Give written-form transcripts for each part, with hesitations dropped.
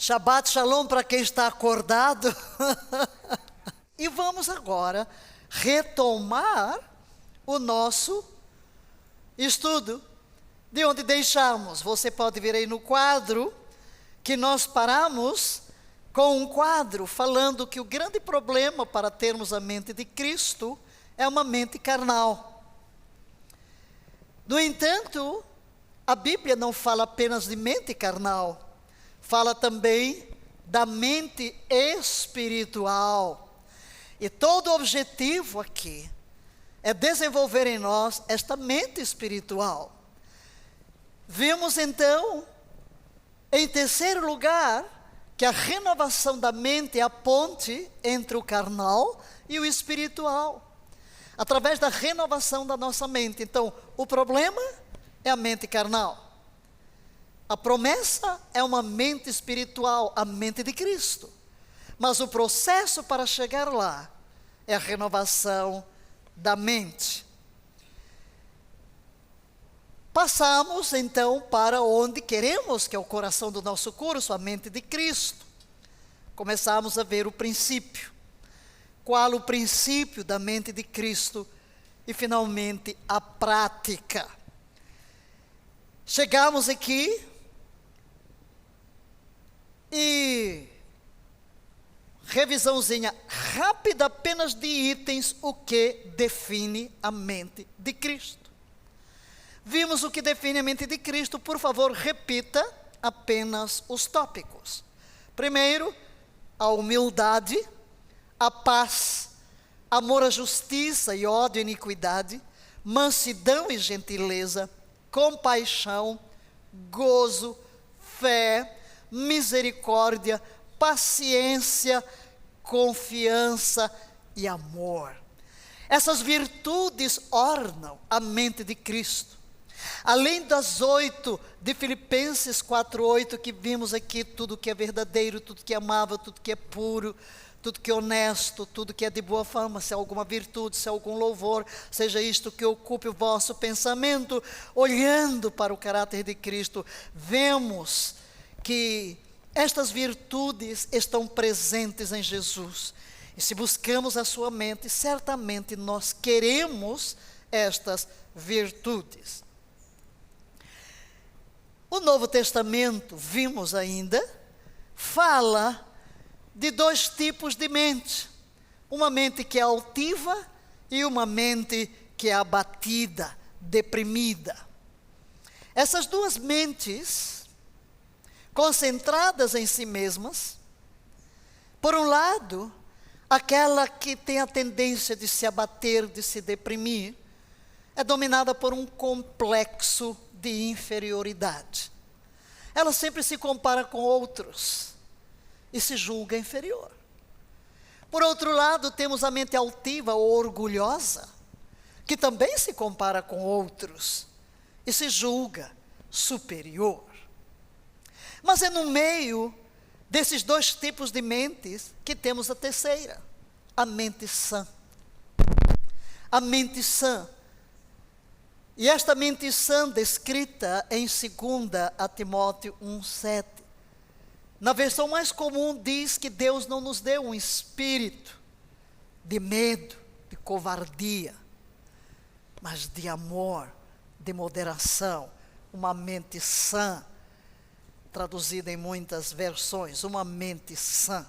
Shabbat Shalom para quem está acordado. E vamos agora retomar o nosso estudo. De onde deixamos? Você pode ver aí no quadro que nós paramos com um quadro falando que o grande problema para termos a mente de Cristo é uma mente carnal. No entanto, a Bíblia não fala apenas de mente carnal, fala também da mente espiritual. E todo o objetivo aqui é desenvolver em nós esta mente espiritual. Vimos então, em terceiro lugar, que a renovação da mente é a ponte entre o carnal e o espiritual, através da renovação da nossa mente. Então, o problema é a mente carnal. A promessa é uma mente espiritual, a mente de Cristo. Mas o processo para chegar lá é a renovação da mente. Passamos então para onde queremos, que é o coração do nosso curso, a mente de Cristo. Começamos a ver o princípio. Qual o princípio da mente de Cristo? E finalmente a prática. Chegamos aqui e revisãozinha rápida apenas de itens, o que define a mente de Cristo. Vimos o que define a mente de Cristo, por favor, repita apenas os tópicos. Primeiro, a humildade, a paz, amor à justiça e ódio à iniquidade, mansidão e gentileza, compaixão, gozo, fé, misericórdia, paciência, confiança e amor. Essas virtudes ornam a mente de Cristo. Além das 8 de Filipenses 4:8 que vimos aqui, tudo que é verdadeiro, tudo que é amável, tudo que é puro, tudo que é honesto, tudo que é de boa fama, se há alguma virtude, se há algum louvor, seja isto que ocupe o vosso pensamento. Olhando para o caráter de Cristo, vemos que estas virtudes estão presentes em Jesus. E se buscamos a sua mente, certamente nós queremos estas virtudes. O Novo Testamento, vimos ainda, fala de 2 tipos de mente. Uma mente que é altiva e uma mente que é abatida, deprimida. Essas 2 mentes, concentradas em si mesmas, por um lado, aquela que tem a tendência de se abater, de se deprimir, é dominada por um complexo de inferioridade. Ela sempre se compara com outros e se julga inferior. Por outro lado, temos a mente altiva ou orgulhosa, que também se compara com outros e se julga superior. Mas é no meio desses 2 tipos de mentes que temos a terceira, a mente sã. A mente sã. E esta mente sã descrita em 2 Timóteo 1:7. Na versão mais comum diz que Deus não nos deu um espírito de medo, de covardia, mas de amor, de moderação, uma mente sã, traduzida em muitas versões, uma mente sã.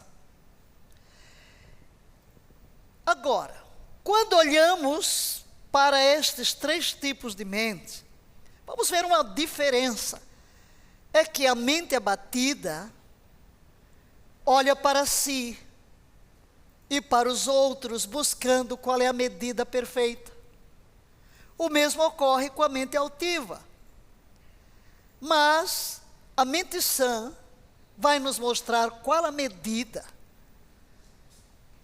Agora, quando olhamos para estes 3 tipos de mente, vamos ver uma diferença. É que a mente abatida olha para si e para os outros, buscando qual é a medida perfeita. O mesmo ocorre com a mente altiva. Mas a mente sã vai nos mostrar qual a medida.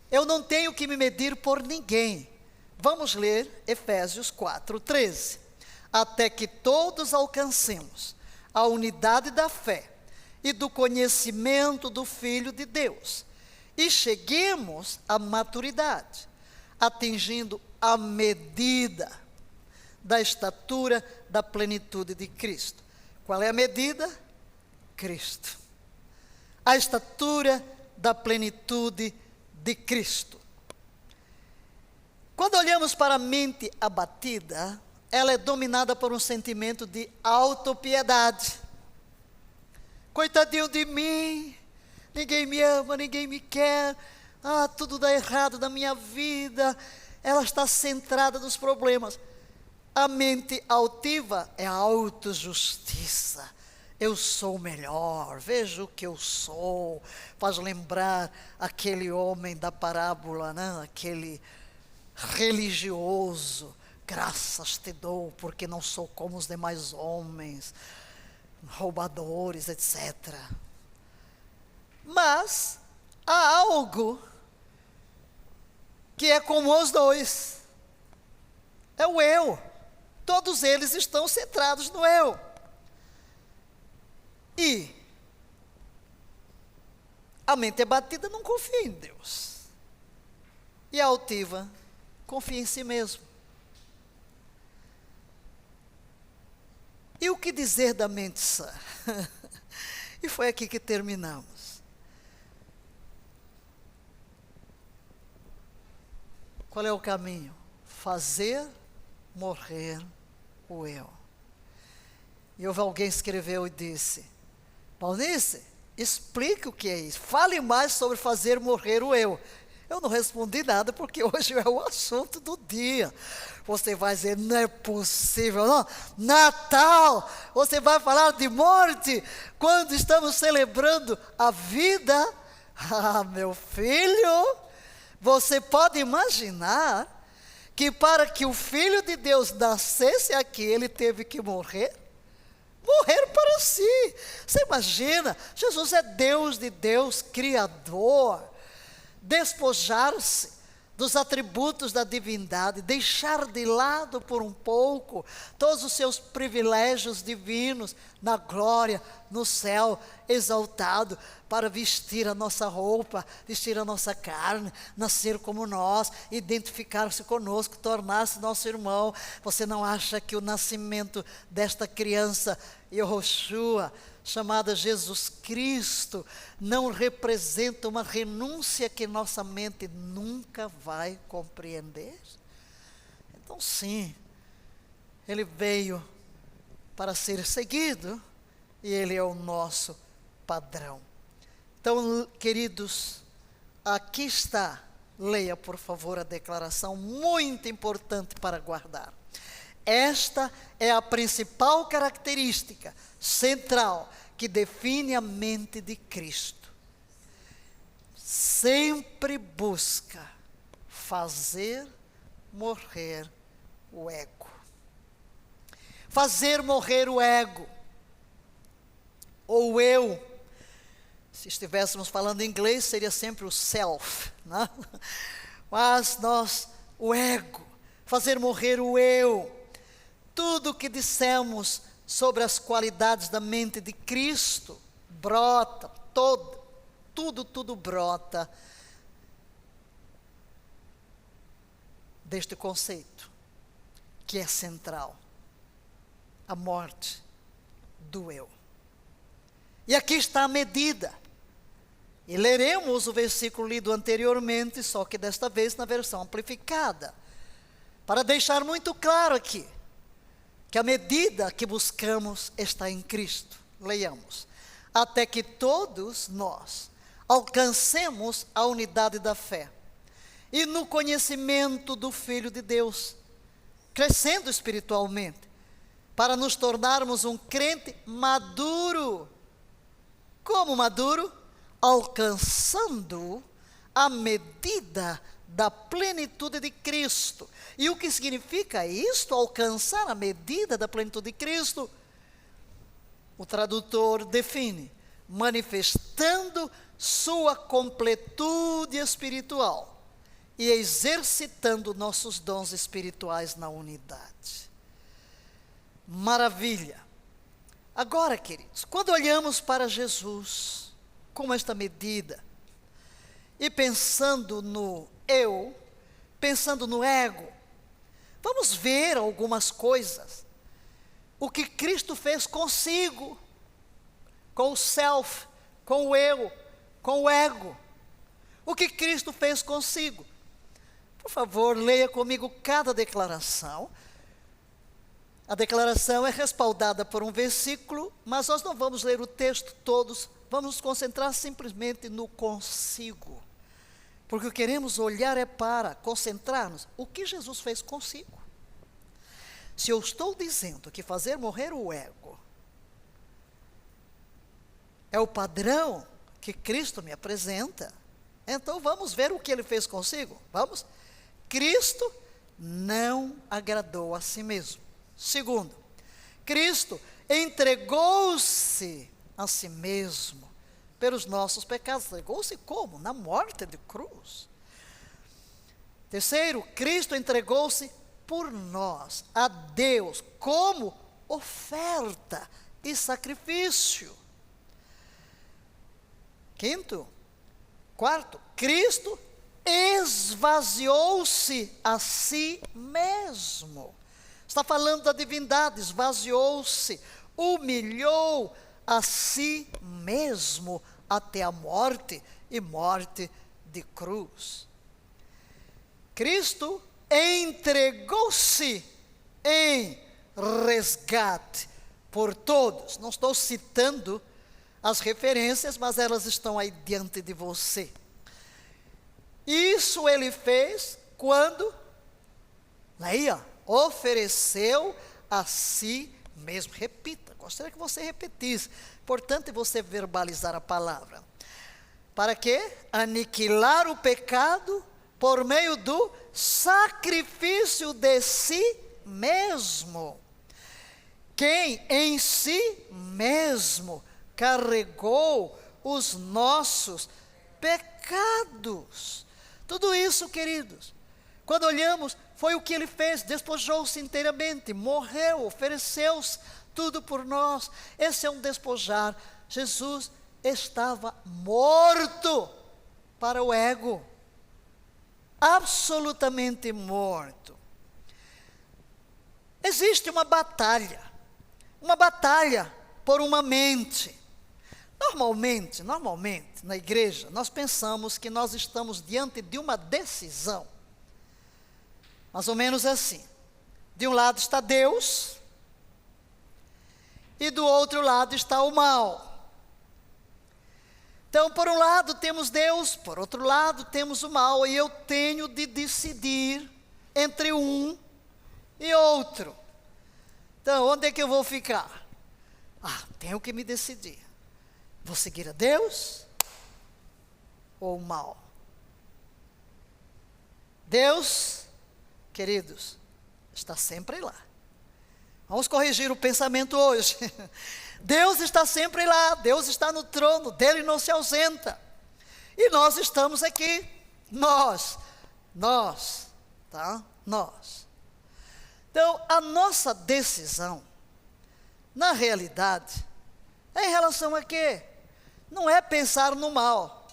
Eu não tenho que me medir por ninguém. Vamos ler Efésios 4:13. Até que todos alcancemos a unidade da fé e do conhecimento do Filho de Deus, e cheguemos à maturidade, atingindo a medida da estatura da plenitude de Cristo. Qual é a medida? Cristo. a estatura da plenitude de Cristo. Quando olhamos para a mente abatida, ela é dominada por um sentimento de autopiedade. Coitadinho de mim, ninguém me ama, ninguém me quer, tudo dá errado na minha vida. Ela está centrada nos problemas. A mente altiva é a autojustiça. Eu sou o melhor, veja o que eu sou. Faz lembrar aquele homem da parábola, né? Aquele religioso. Graças te dou, porque não sou como os demais homens, roubadores, etc. Mas há algo que é como os dois. É o eu. Todos eles estão centrados no eu. E a mente abatida não confia em Deus. E a altiva confia em si mesmo. E o que dizer da mente sã? E foi aqui que terminamos. Qual é o caminho? Fazer morrer o eu. E houve alguém que escreveu e disse: Valnice, explique o que é isso. Fale mais sobre fazer morrer o eu. Eu não respondi nada, porque hoje é o assunto do dia. Você vai dizer, não é possível, não. Natal, você vai falar de morte, quando estamos celebrando a vida. Meu filho, você pode imaginar que para que o Filho de Deus nascesse aqui, ele teve que morrer? Morrer para si. Você imagina, Jesus é Deus de Deus, Criador. Despojar-se dos atributos da divindade, deixar de lado por um pouco todos os seus privilégios divinos, na glória, no céu, exaltado, para vestir a nossa roupa, vestir a nossa carne, nascer como nós, identificar-se conosco, tornar-se nosso irmão. Você não acha que o nascimento desta criança, Yehoshua, chamada Jesus Cristo, não representa uma renúncia que nossa mente nunca vai compreender? Então sim, ele veio para ser seguido e ele é o nosso padrão. Então, queridos, aqui está, leia por favor a declaração, muito importante para guardar. Esta é a principal característica central que define a mente de Cristo. Sempre busca fazer morrer o ego. Fazer morrer o ego, ou eu. Se estivéssemos falando em inglês, seria sempre o self, né? Mas o ego, fazer morrer o eu. Tudo o que dissemos sobre as qualidades da mente de Cristo, brota, tudo brota deste conceito, que é central, a morte do eu. E aqui está a medida, e leremos o versículo lido anteriormente, só que desta vez na versão amplificada, para deixar muito claro aqui, que a medida que buscamos está em Cristo. Leiamos. Até que todos nós alcancemos a unidade da fé e no conhecimento do Filho de Deus, crescendo espiritualmente, para nos tornarmos um crente maduro. Como maduro? Alcançando a medida da plenitude de Cristo. E o que significa isto? Alcançar a medida da plenitude de Cristo? O tradutor define: manifestando sua completude espiritual e exercitando nossos dons espirituais na unidade. Maravilha! Agora, queridos, quando olhamos para Jesus com esta medida, e pensando no eu, pensando no ego, vamos ver algumas coisas. O que Cristo fez consigo, com o self, com o eu, com o ego. O que Cristo fez consigo. Por favor, leia comigo cada declaração. A declaração é respaldada por um versículo, mas nós não vamos ler o texto todos, vamos nos concentrar simplesmente no consigo. Porque o que queremos olhar é para concentrar-nos o que Jesus fez consigo. Se eu estou dizendo que fazer morrer o ego é o padrão que Cristo me apresenta, então vamos ver o que ele fez consigo. Vamos? Cristo não agradou a si mesmo. Segundo, Cristo entregou-se a si mesmo pelos nossos pecados. Entregou-se como? Na morte de cruz. Terceiro, Cristo entregou-se por nós, a Deus, como oferta e sacrifício. Quarto, Cristo esvaziou-se a si mesmo. Está falando da divindade, esvaziou-se, humilhou a si mesmo até a morte e morte de cruz. Cristo entregou-se em resgate por todos. Não estou citando as referências, mas elas estão aí diante de você. Isso ele fez quando, leia, ofereceu a si mesmo. Repita, gostaria que você repetisse. Importante você verbalizar a palavra. Para quê? Aniquilar o pecado por meio do sacrifício de si mesmo. Quem em si mesmo carregou os nossos pecados. Tudo isso, queridos, quando olhamos, foi o que ele fez, despojou-se inteiramente, morreu, ofereceu-se tudo por nós. Esse é um despojar. Jesus estava morto para o ego, absolutamente morto. Existe uma batalha por uma mente. Normalmente, na igreja, nós pensamos que nós estamos diante de uma decisão. Mais ou menos assim. De um lado está Deus, e do outro lado está o mal. Então, por um lado temos Deus, por outro lado temos o mal, e eu tenho de decidir entre um e outro. Então, onde é que eu vou ficar? Tenho que me decidir. Vou seguir a Deus ou o mal? Deus, queridos, está sempre lá. Vamos corrigir o pensamento hoje. Deus está sempre lá, Deus está no trono, dele não se ausenta. E nós estamos aqui, nós, tá? Nós. Então, a nossa decisão, na realidade, é em relação a quê? Não é pensar no mal.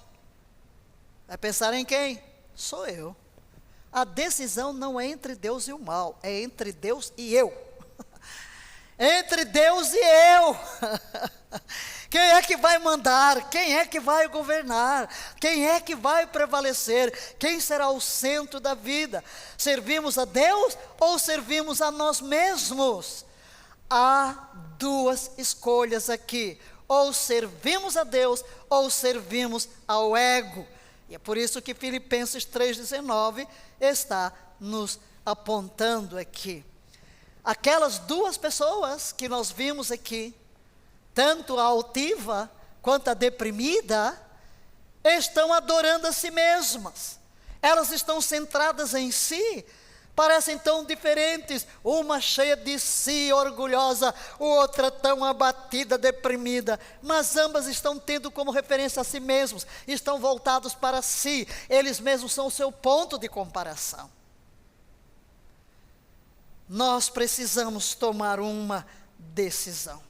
É pensar em quem? Sou eu. A decisão não é entre Deus e o mal, é entre Deus e eu. Entre Deus e eu. Quem é que vai mandar? Quem é que vai governar? Quem é que vai prevalecer? Quem será o centro da vida? Servimos a Deus ou servimos a nós mesmos? Há duas escolhas aqui. Ou servimos a Deus, ou servimos ao ego. E é por isso que Filipenses 3,19 está nos apontando aqui. Aquelas duas pessoas que nós vimos aqui, tanto a altiva quanto a deprimida, estão adorando a si mesmas. Elas estão centradas em si, parecem tão diferentes, uma cheia de si, orgulhosa, outra tão abatida, deprimida, mas ambas estão tendo como referência a si mesmos, estão voltados para si, eles mesmos são o seu ponto de comparação. Nós precisamos tomar uma decisão.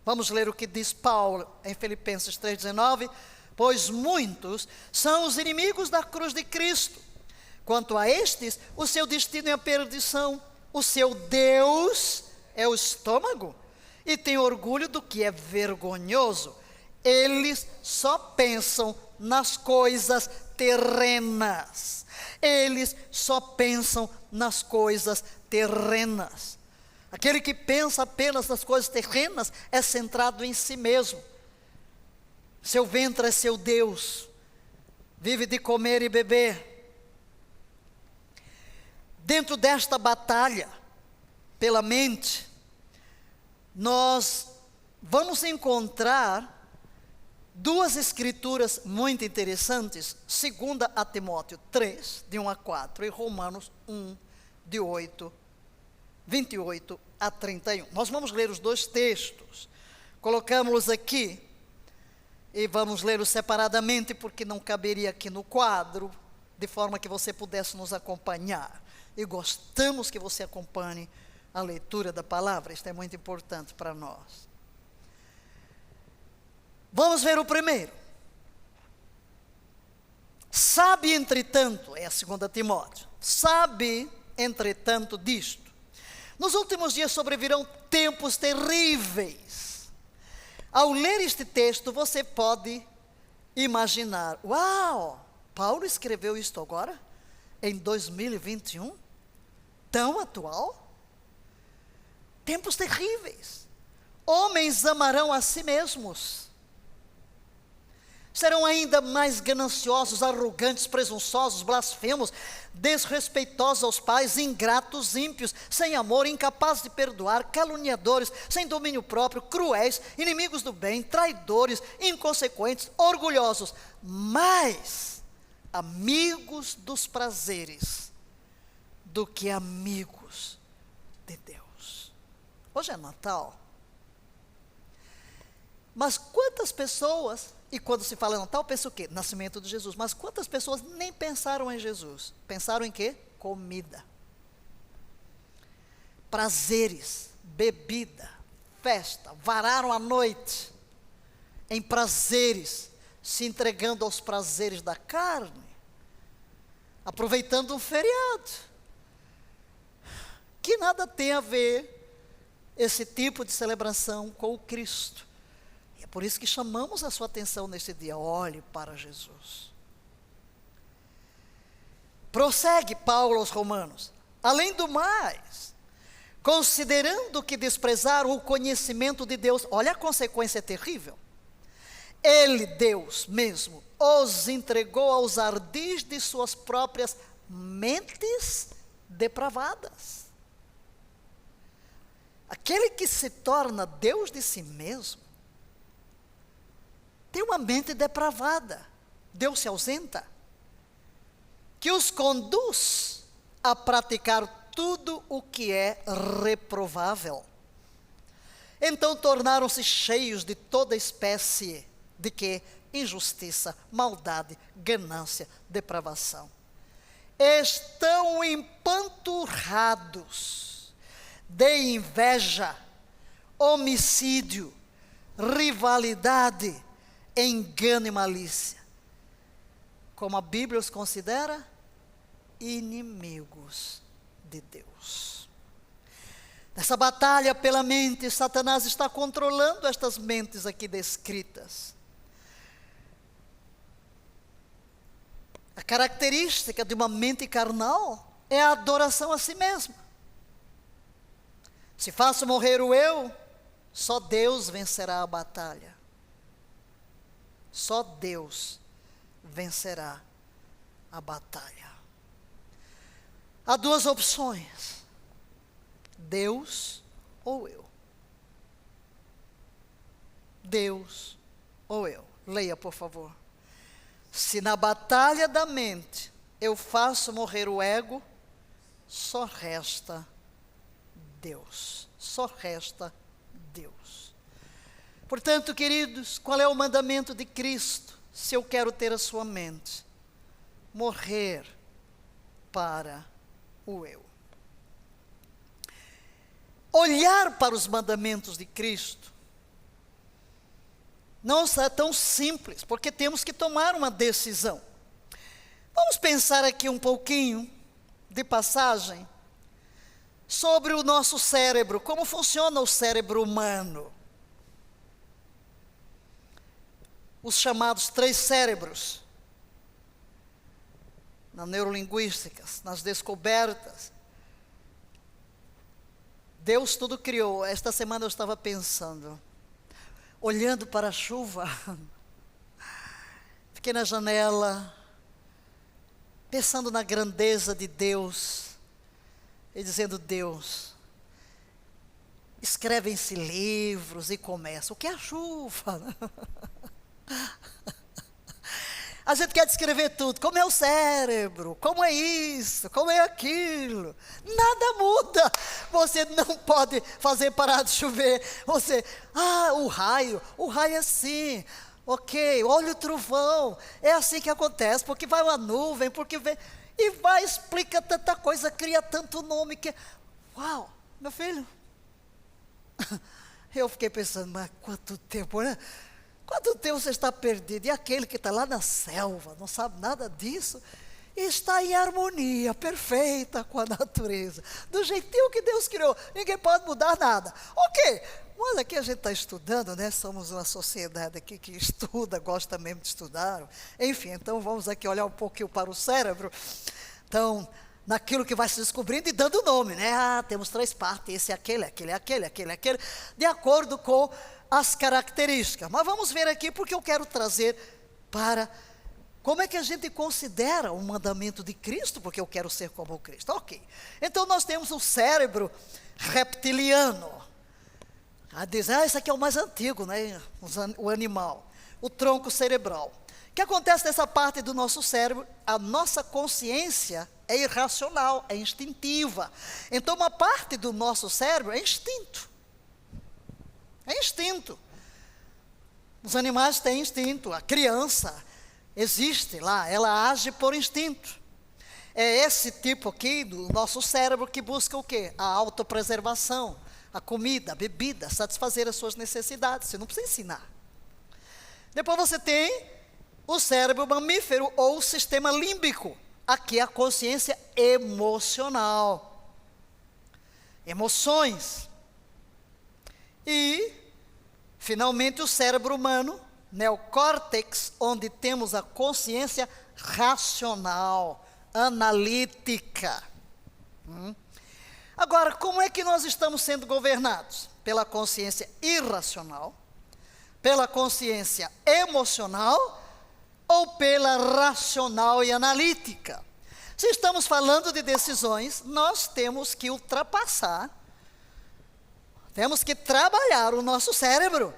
Vamos ler o que diz Paulo em Filipenses 3,19, pois muitos são os inimigos da cruz de Cristo. Quanto a estes, o seu destino é a perdição, o seu Deus é o estômago, e tem orgulho do que é vergonhoso. Eles só pensam nas coisas terrenas. Eles só pensam nas coisas terrenas. Aquele que pensa apenas nas coisas terrenas é centrado em si mesmo. Seu ventre é seu Deus. Vive de comer e beber. Dentro desta batalha pela mente, nós vamos encontrar duas escrituras muito interessantes, 2 a Timóteo 3, de 1 a 4, e Romanos 1, de 28 a 31. Nós vamos ler os dois textos, colocamos-los aqui, e vamos lê-los separadamente, porque não caberia aqui no quadro, de forma que você pudesse nos acompanhar. E gostamos que você acompanhe a leitura da palavra, isto é muito importante para nós. Vamos ver o primeiro. Sabe, entretanto, é a 2 Timóteo, sabe, entretanto, disto. Nos últimos dias sobrevirão tempos terríveis. Ao ler este texto, você pode imaginar, uau, Paulo escreveu isto agora, em 2021? Tão atual? Tempos terríveis. Homens amarão a si mesmos. Serão ainda mais gananciosos, arrogantes, presunçosos, blasfemos, desrespeitosos aos pais, ingratos, ímpios, sem amor, incapazes de perdoar, caluniadores, sem domínio próprio, cruéis, inimigos do bem, traidores, inconsequentes, orgulhosos, mais amigos dos prazeres do que amigos de Deus. Hoje é Natal. Mas quantas pessoas, e quando se fala em Natal, pensa o quê? Nascimento de Jesus. Mas quantas pessoas nem pensaram em Jesus? Pensaram em quê? Comida. Prazeres, bebida, festa. Vararam a noite em prazeres, se entregando aos prazeres da carne, aproveitando um feriado. Que nada tem a ver esse tipo de celebração com o Cristo. É por isso que chamamos a sua atenção neste dia. Olhe para Jesus. Prossegue Paulo aos Romanos. Além do mais, considerando que desprezaram o conhecimento de Deus, olha a consequência terrível. Ele, Deus mesmo, os entregou aos ardis de suas próprias mentes depravadas. Aquele que se torna Deus de si mesmo, tem uma mente depravada. Deus se ausenta, que os conduz a praticar tudo o que é reprovável. Então tornaram-se cheios de toda espécie de quê? Injustiça, maldade, ganância, depravação. Estão empanturrados de inveja, homicídio, rivalidade, engano e malícia. Como a Bíblia os considera? Inimigos de Deus. Nessa batalha pela mente, Satanás está controlando estas mentes aqui descritas. A característica de uma mente carnal é a adoração a si mesma. Se faço morrer o eu, só Deus vencerá a batalha. Só Deus vencerá a batalha. Há duas opções: Deus ou eu. Deus ou eu. Leia, por favor. Se na batalha da mente eu faço morrer o ego, só resta Deus. Só resta Deus. Portanto, queridos, qual é o mandamento de Cristo? Se eu quero ter a sua mente, morrer para o eu. Olhar para os mandamentos de Cristo não é tão simples, porque temos que tomar uma decisão. Vamos pensar aqui um pouquinho, de passagem, sobre o nosso cérebro, como funciona o cérebro humano. os chamados 3 cérebros, nas neurolinguísticas, nas descobertas. Deus tudo criou. Esta semana eu estava pensando, olhando para a chuva, fiquei na janela, pensando na grandeza de Deus, e dizendo: Deus, escrevem-se livros e começa. O que é a chuva? A gente quer descrever tudo, como é o cérebro, como é isso, como é aquilo. Nada muda. Você não pode fazer parar de chover. O raio é assim. Ok, olha o trovão. É assim que acontece, porque vai uma nuvem, porque vem. E vai, explica tanta coisa, cria tanto nome que. Uau, meu filho. Eu fiquei pensando, mas quanto tempo, né? Quanto tempo você está perdido? E aquele que está lá na selva, não sabe nada disso, e está em harmonia perfeita com a natureza, do jeitinho que Deus criou. Ninguém pode mudar nada. Ok, mas aqui a gente está estudando, né? Somos uma sociedade aqui que estuda, gosta mesmo de estudar. Enfim, então vamos aqui olhar um pouquinho para o cérebro. Então, naquilo que vai se descobrindo e dando nome, né? Temos 3 partes, esse, aquele, de acordo com as características. Mas vamos ver aqui, porque eu quero trazer para como é que a gente considera o mandamento de Cristo, porque eu quero ser como Cristo. Ok, então nós temos o cérebro reptiliano. Esse aqui é o mais antigo, né? O animal, o tronco cerebral. O que acontece nessa parte do nosso cérebro? A nossa consciência é irracional, é instintiva. Então uma parte do nosso cérebro é instinto. É instinto. Os animais têm instinto. A criança existe lá, ela age por instinto. É esse tipo aqui do nosso cérebro que busca o quê? A autopreservação, a comida, a bebida, satisfazer as suas necessidades. Você não precisa ensinar. Depois você tem o cérebro mamífero ou o sistema límbico. Aqui é a consciência emocional. Emoções. E, finalmente, o cérebro humano, neocórtex, onde temos a consciência racional, analítica. Agora, como é que nós estamos sendo governados? Pela consciência irracional, pela consciência emocional ou pela racional e analítica? Se estamos falando de decisões, nós temos que ultrapassar. Temos que trabalhar o nosso cérebro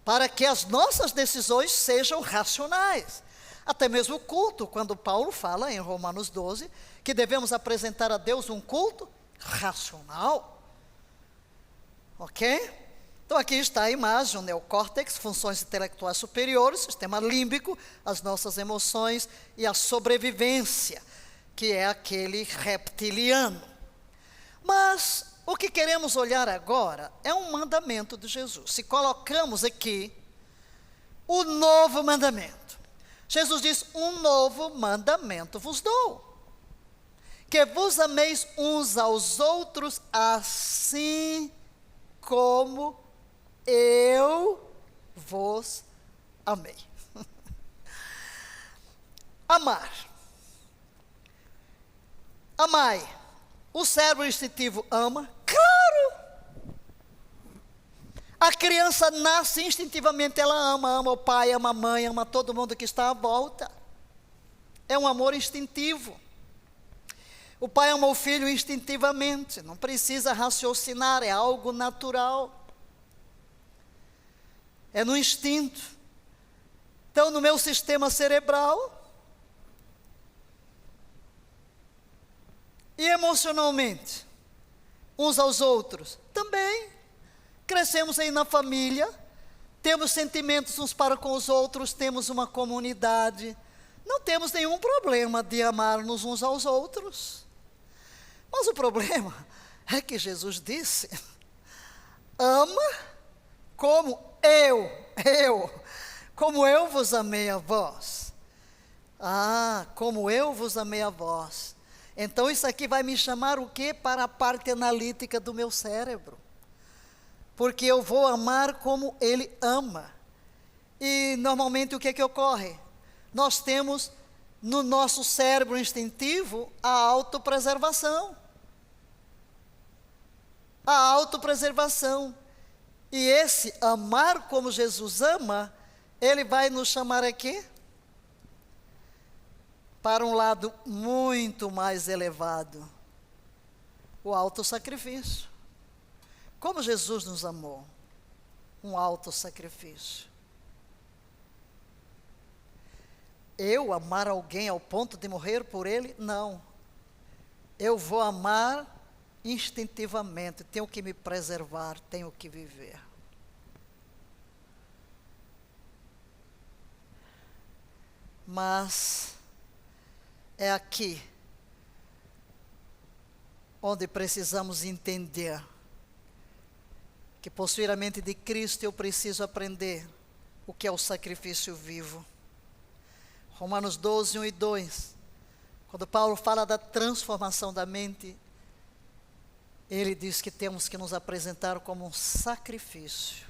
para que as nossas decisões sejam racionais. Até mesmo o culto, quando Paulo fala em Romanos 12, que devemos apresentar a Deus um culto racional. Ok? Então aqui está a imagem, o neocórtex, funções intelectuais superiores, sistema límbico, as nossas emoções e a sobrevivência, que é aquele reptiliano. Mas o que queremos olhar agora é um mandamento de Jesus. Se colocamos aqui o novo mandamento, Jesus diz: um novo mandamento vos dou, que vos ameis uns aos outros, assim como eu vos amei. Amar. Amai. O cérebro instintivo ama? Claro! A criança nasce instintivamente, ela ama o pai, ama a mãe, ama todo mundo que está à volta. É um amor instintivo. O pai ama o filho instintivamente, não precisa raciocinar, é algo natural. É no instinto. Então, no meu sistema cerebral e emocionalmente, uns aos outros, também crescemos aí na família, temos sentimentos uns para com os outros, temos uma comunidade, não temos nenhum problema de amar-nos uns aos outros. Mas o problema é que Jesus disse: ama como como eu vos amei a vós. Como eu vos amei a vós. Então isso aqui vai me chamar o quê? Para a parte analítica do meu cérebro. Porque eu vou amar como ele ama. E normalmente o que é que ocorre? Nós temos no nosso cérebro instintivo a autopreservação. A autopreservação. E esse amar como Jesus ama, ele vai nos chamar aqui para um lado muito mais elevado. O autossacrifício. Como Jesus nos amou. Um autossacrifício. Eu amar alguém ao ponto de morrer por ele? Não. Eu vou amar instintivamente. Tenho que me preservar, tenho que viver. Mas é aqui onde precisamos entender que possuir a mente de Cristo eu preciso aprender o que é o sacrifício vivo. Romanos 12, 1 e 2, quando Paulo fala da transformação da mente, ele diz que temos que nos apresentar como um sacrifício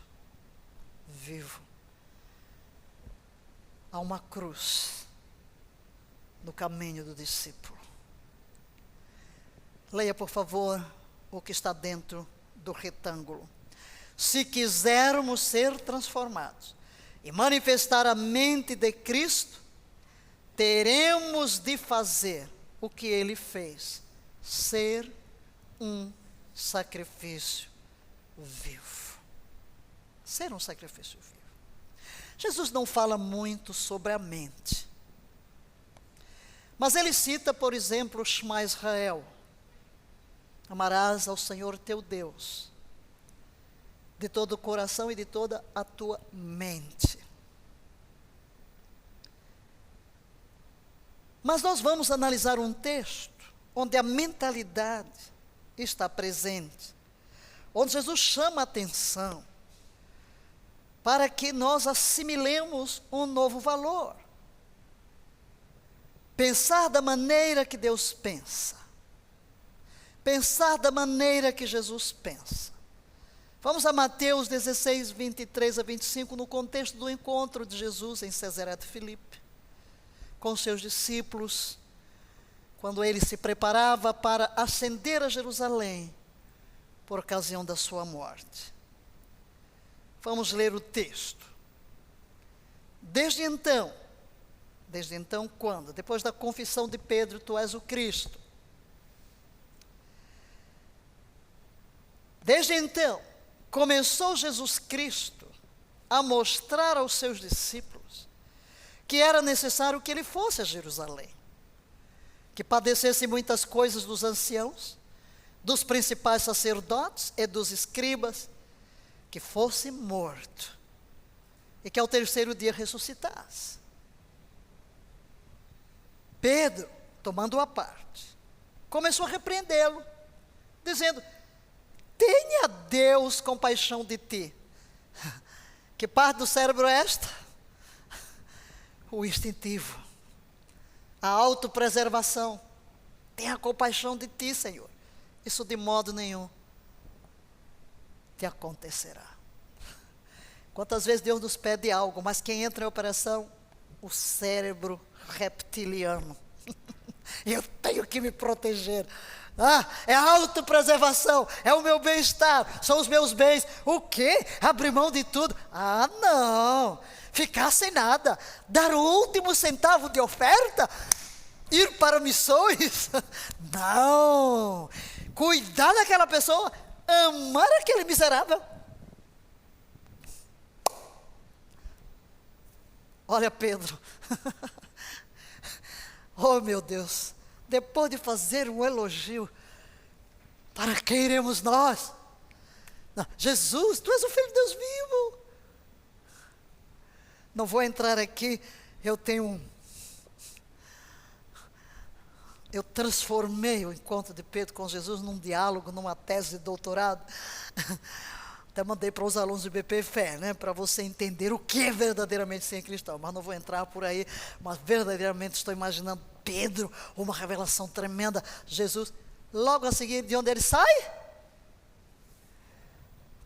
vivo. Há uma cruz no caminho do discípulo. Leia, por favor, o que está dentro do retângulo. Se quisermos ser transformados e manifestar a mente de Cristo, teremos de fazer o que ele fez, ser um sacrifício vivo. Ser um sacrifício vivo. Jesus não fala muito sobre a mente, mas ele cita, por exemplo, o Shema Israel. Amarás ao Senhor teu Deus de todo o coração e de toda a tua mente. Mas nós vamos analisar um texto onde a mentalidade está presente, onde Jesus chama a atenção para que nós assimilemos um novo valor. Pensar da maneira que Deus pensa. Pensar da maneira que Jesus pensa. Vamos a Mateus 16, 23 a 25, no contexto do encontro de Jesus em Cesareia de Filipe, com seus discípulos, quando ele se preparava para ascender a Jerusalém, por ocasião da sua morte. Vamos ler o texto. Desde então quando? Depois da confissão de Pedro, tu és o Cristo. Desde então, começou Jesus Cristo a mostrar aos seus discípulos que era necessário que ele fosse a Jerusalém, que padecesse muitas coisas dos anciãos, dos principais sacerdotes e dos escribas, que fosse morto e que ao terceiro dia ressuscitasse. Pedro, tomando-o à parte, começou a repreendê-lo, dizendo: tenha Deus compaixão de ti. Que parte do cérebro é esta? O instintivo, a autopreservação. Tenha compaixão de ti, Senhor. Isso de modo nenhum te acontecerá. Quantas vezes Deus nos pede algo, mas quem entra em operação? O cérebro reptiliano. Eu tenho que me proteger. É a autopreservação, é o meu bem-estar, são os meus bens. O quê? Abrir mão de tudo? Não. Ficar sem nada, dar o último centavo de oferta, ir para missões? Não. Cuidar daquela pessoa, amar aquele miserável. Olha Pedro. Oh meu Deus, depois de fazer um elogio, para quem iremos nós? Não, Jesus, tu és o Filho de Deus vivo. Não vou entrar aqui, eu transformei o encontro de Pedro com Jesus num diálogo, numa tese de doutorado. Até mandei para os alunos do BP Fé, né, para você entender o que é verdadeiramente ser cristão. Mas não vou entrar por aí, mas verdadeiramente estou imaginando Pedro, uma revelação tremenda. Jesus, logo a seguir, de onde ele sai?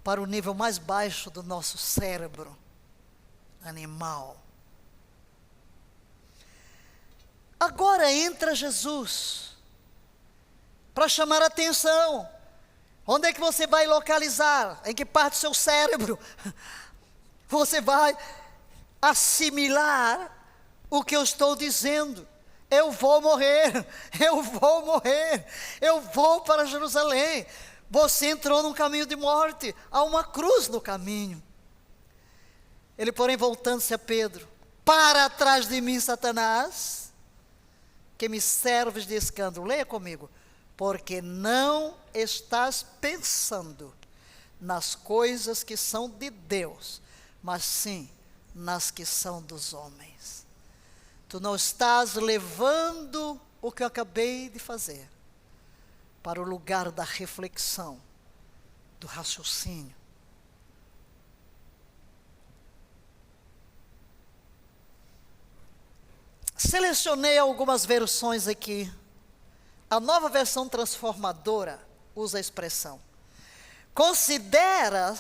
Para o nível mais baixo do nosso cérebro, animal. Agora entra Jesus para chamar a atenção. Onde é que você vai localizar? Em que parte do seu cérebro você vai assimilar o que eu estou dizendo? Eu vou morrer, eu vou morrer, eu vou para Jerusalém. Você entrou num caminho de morte, há uma cruz no caminho. Ele, porém, voltando-se a Pedro: para trás de mim, Satanás, que me serves de escândalo. Leia comigo. Porque não estás pensando nas coisas que são de Deus, mas sim nas que são dos homens. Tu não estás levando o que eu acabei de fazer para o lugar da reflexão, do raciocínio. Selecionei algumas versões aqui. A Nova Versão Transformadora usa a expressão: considera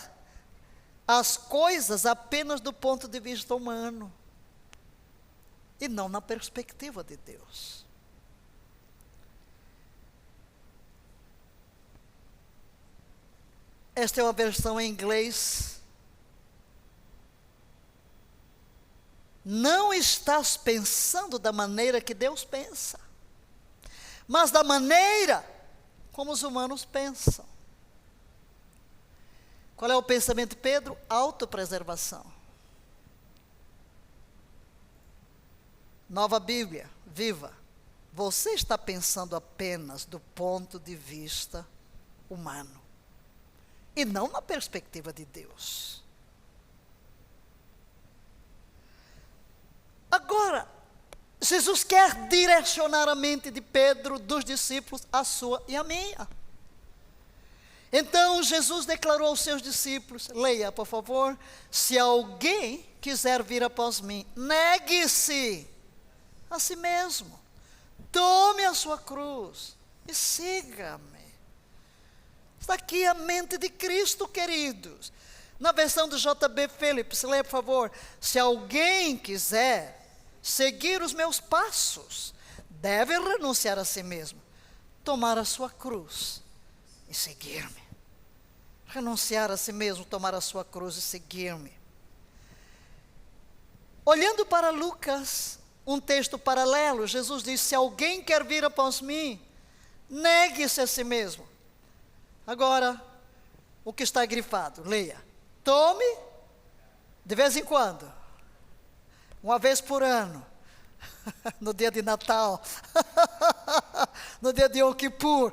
as coisas apenas do ponto de vista humano e não na perspectiva de Deus. Esta é uma versão em inglês. Não estás pensando da maneira que Deus pensa, mas da maneira como os humanos pensam. Qual é o pensamento de Pedro? Autopreservação. Nova Bíblia, viva. Você está pensando apenas do ponto de vista humano e não na perspectiva de Deus. Agora, Jesus quer direcionar a mente de Pedro, dos discípulos, a sua e a minha. Então, Jesus declarou aos seus discípulos, leia, por favor: se alguém quiser vir após mim, negue-se a si mesmo, tome a sua cruz e siga-me. Está aqui a mente de Cristo, queridos. Na versão do J.B. Phillips, leia, por favor: se alguém quiser seguir os meus passos, deve renunciar a si mesmo, tomar a sua cruz e seguir-me. Renunciar a si mesmo, tomar a sua cruz e seguir-me. Olhando para Lucas, um texto paralelo, Jesus diz: se alguém quer vir após mim, negue-se a si mesmo. Agora, o que está grifado, leia: tome de vez em quando, uma vez por ano, no dia de Natal, no dia de Yom Kippur.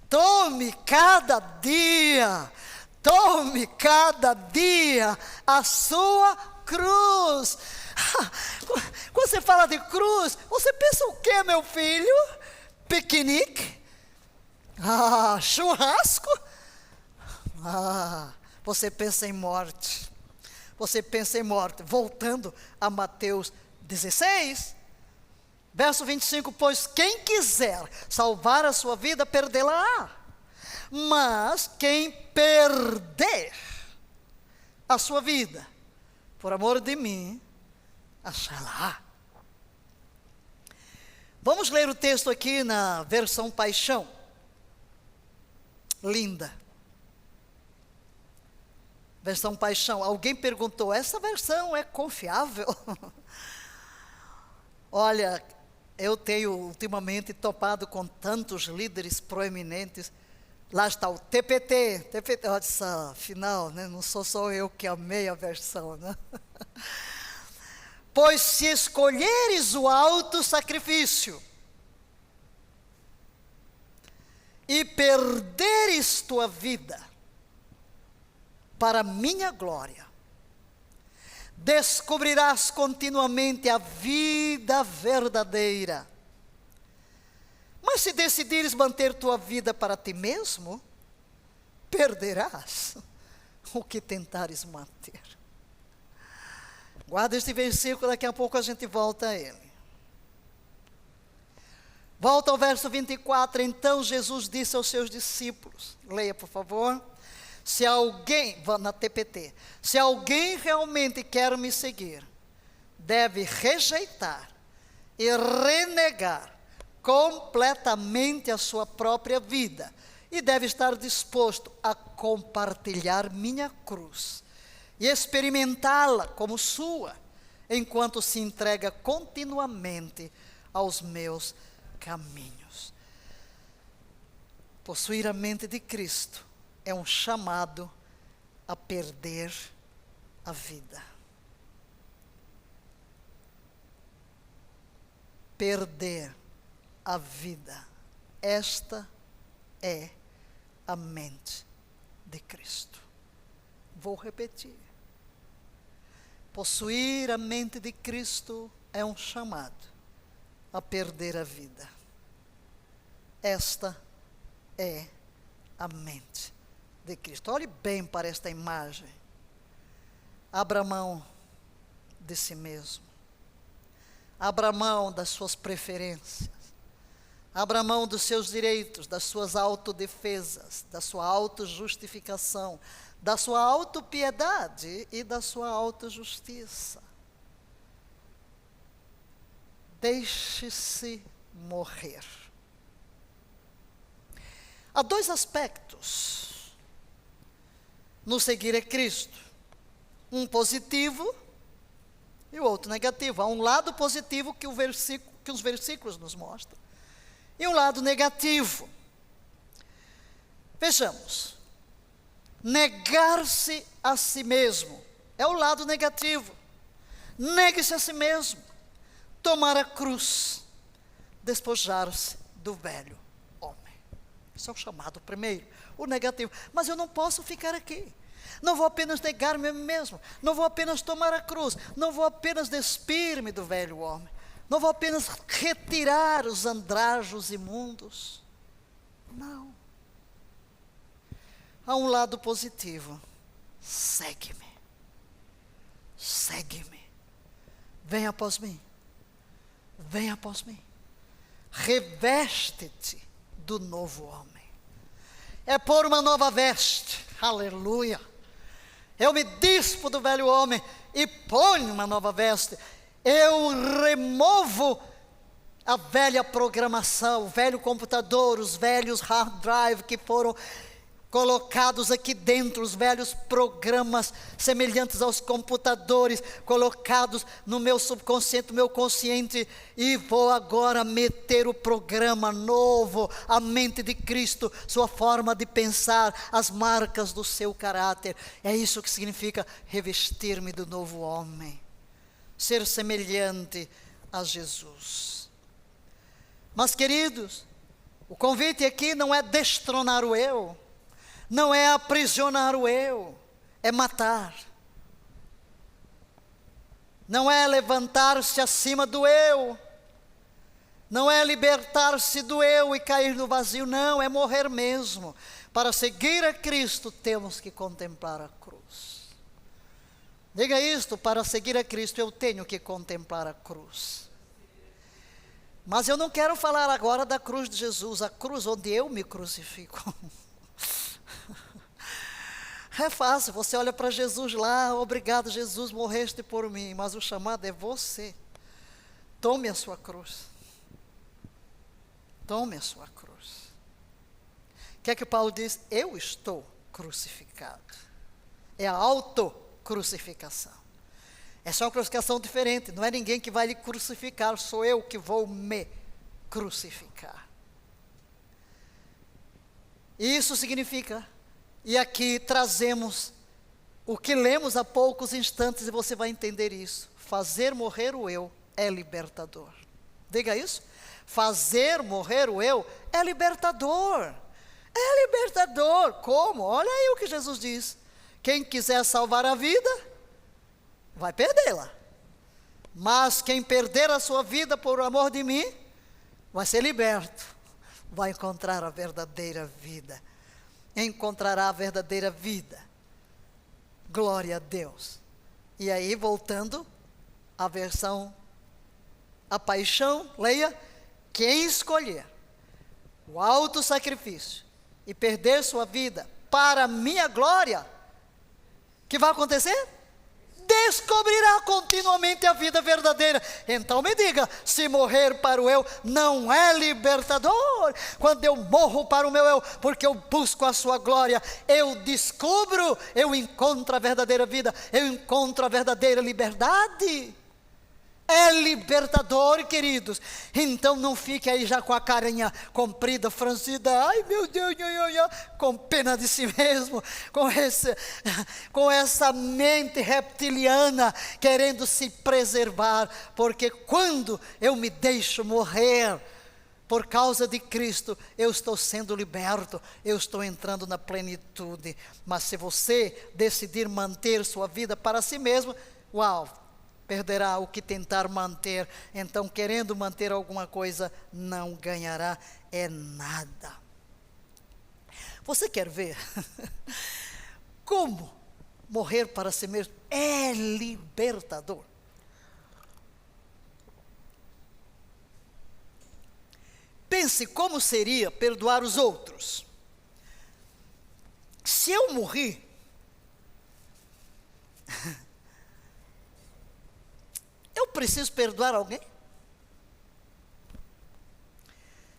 Tome cada dia a sua cruz. Quando você fala de cruz, você pensa o quê, meu filho? Piquenique? Churrasco? Você pensa em morte. Você pensa em morte. Voltando a Mateus 16, verso 25: pois quem quiser salvar a sua vida, perdê-la-á. Mas quem perder a sua vida, por amor de mim, achá-la. Vamos ler o texto aqui na versão Paixão. Linda. Versão Paixão. Alguém perguntou: essa versão é confiável? Olha, eu tenho ultimamente topado com tantos líderes proeminentes. Lá está o TPT, afinal, né? Não sou só eu que amei a versão, né? Pois se escolheres o alto sacrifício e perderes tua vida para minha glória, descobrirás continuamente a vida verdadeira. Mas se decidires manter tua vida para ti mesmo, perderás o que tentares manter. Guarda este versículo, daqui a pouco a gente volta a ele. Volta ao verso 24. Então Jesus disse aos seus discípulos, leia por favor: Se alguém, na TPT, se alguém realmente quer me seguir, deve rejeitar e renegar completamente a sua própria vida e deve estar disposto a compartilhar minha cruz e experimentá-la como sua, enquanto se entrega continuamente aos meus caminhos. Possuir a mente de Cristo é um chamado a perder a vida. Perder a vida. Esta é a mente de Cristo. Vou repetir. Possuir a mente de Cristo é um chamado a perder a vida. Esta é a mente de Cristo. Olhe bem para esta imagem. Abra mão de si mesmo. Abra mão das suas preferências. Abra mão dos seus direitos, das suas autodefesas, da sua autojustificação, da sua autopiedade e da sua autojustiça. Deixe-se morrer. Há dois aspectos no seguir a Cristo. Um positivo e o outro negativo. Há um lado positivo que os versículos nos mostram. E um lado negativo. Vejamos. Negar-se a si mesmo é o lado negativo. Negue-se a si mesmo. Tomar a cruz. Despojar-se do velho homem. Isso é o chamado primeiro. O negativo. Mas eu não posso ficar aqui. Não vou apenas negar-me a mim mesmo. Não vou apenas tomar a cruz. Não vou apenas despir-me do velho homem. Não vou apenas retirar os andrajos imundos. Não. Há um lado positivo. Segue-me. Segue-me. Vem após mim. Vem após mim. Reveste-te do novo homem. É pôr uma nova veste. Aleluia. Eu me dispo do velho homem e ponho uma nova veste. Eu removo a velha programação, o velho computador, os velhos hard drive que foram colocados aqui dentro, os velhos programas semelhantes aos computadores, colocados no meu subconsciente, no meu consciente, e vou agora meter o programa novo, a mente de Cristo, sua forma de pensar, as marcas do seu caráter. É isso que significa revestir-me do novo homem. Ser semelhante a Jesus. Mas, queridos, o convite aqui não é destronar o eu, não é aprisionar o eu, é matar. Não é levantar-se acima do eu, não é libertar-se do eu e cair no vazio, não, é morrer mesmo. Para seguir a Cristo temos que contemplar a cruz. Diga isto: para seguir a Cristo eu tenho que contemplar a cruz. Mas eu não quero falar agora da cruz de Jesus, a cruz onde eu me crucifico. É fácil, você olha para Jesus lá, obrigado Jesus, morreste por mim, mas o chamado é você. Tome a sua cruz. Tome a sua cruz. O que é que Paulo diz? Eu estou crucificado. É a autocrucificação. Essa é uma crucificação diferente, não é ninguém que vai lhe crucificar, sou eu que vou me crucificar. Isso significa, e aqui trazemos o que lemos há poucos instantes, e você vai entender isso. Fazer morrer o eu é libertador. Diga isso. Fazer morrer o eu é libertador. É libertador. Como? Olha aí o que Jesus diz. Quem quiser salvar a vida, vai perdê-la. Mas quem perder a sua vida por amor de mim, vai ser liberto. Vai encontrar a verdadeira vida. Encontrará a verdadeira vida. Glória a Deus. E aí, voltando à versão, a paixão, leia: quem escolher o auto-sacrifício e perder sua vida para a minha glória, que vai acontecer? Descobrirá continuamente a vida verdadeira. Então me diga, se morrer para o eu não é libertador? Quando eu morro para o meu eu, porque eu busco a sua glória, eu descubro, eu encontro a verdadeira vida, eu encontro a verdadeira liberdade. É libertador, queridos. Então não fique aí já com a carinha comprida, franzida, ai meu Deus, com pena de si mesmo, com essa mente reptiliana, querendo se preservar, porque quando eu me deixo morrer por causa de Cristo, eu estou sendo liberto, eu estou entrando na plenitude. Mas se você decidir manter sua vida para si mesmo, uau, perderá o que tentar manter. Então, querendo manter alguma coisa, não ganhará nada. Você quer ver como morrer para si mesmo é libertador? Pense como seria perdoar os outros. Se eu morri, eu preciso perdoar alguém?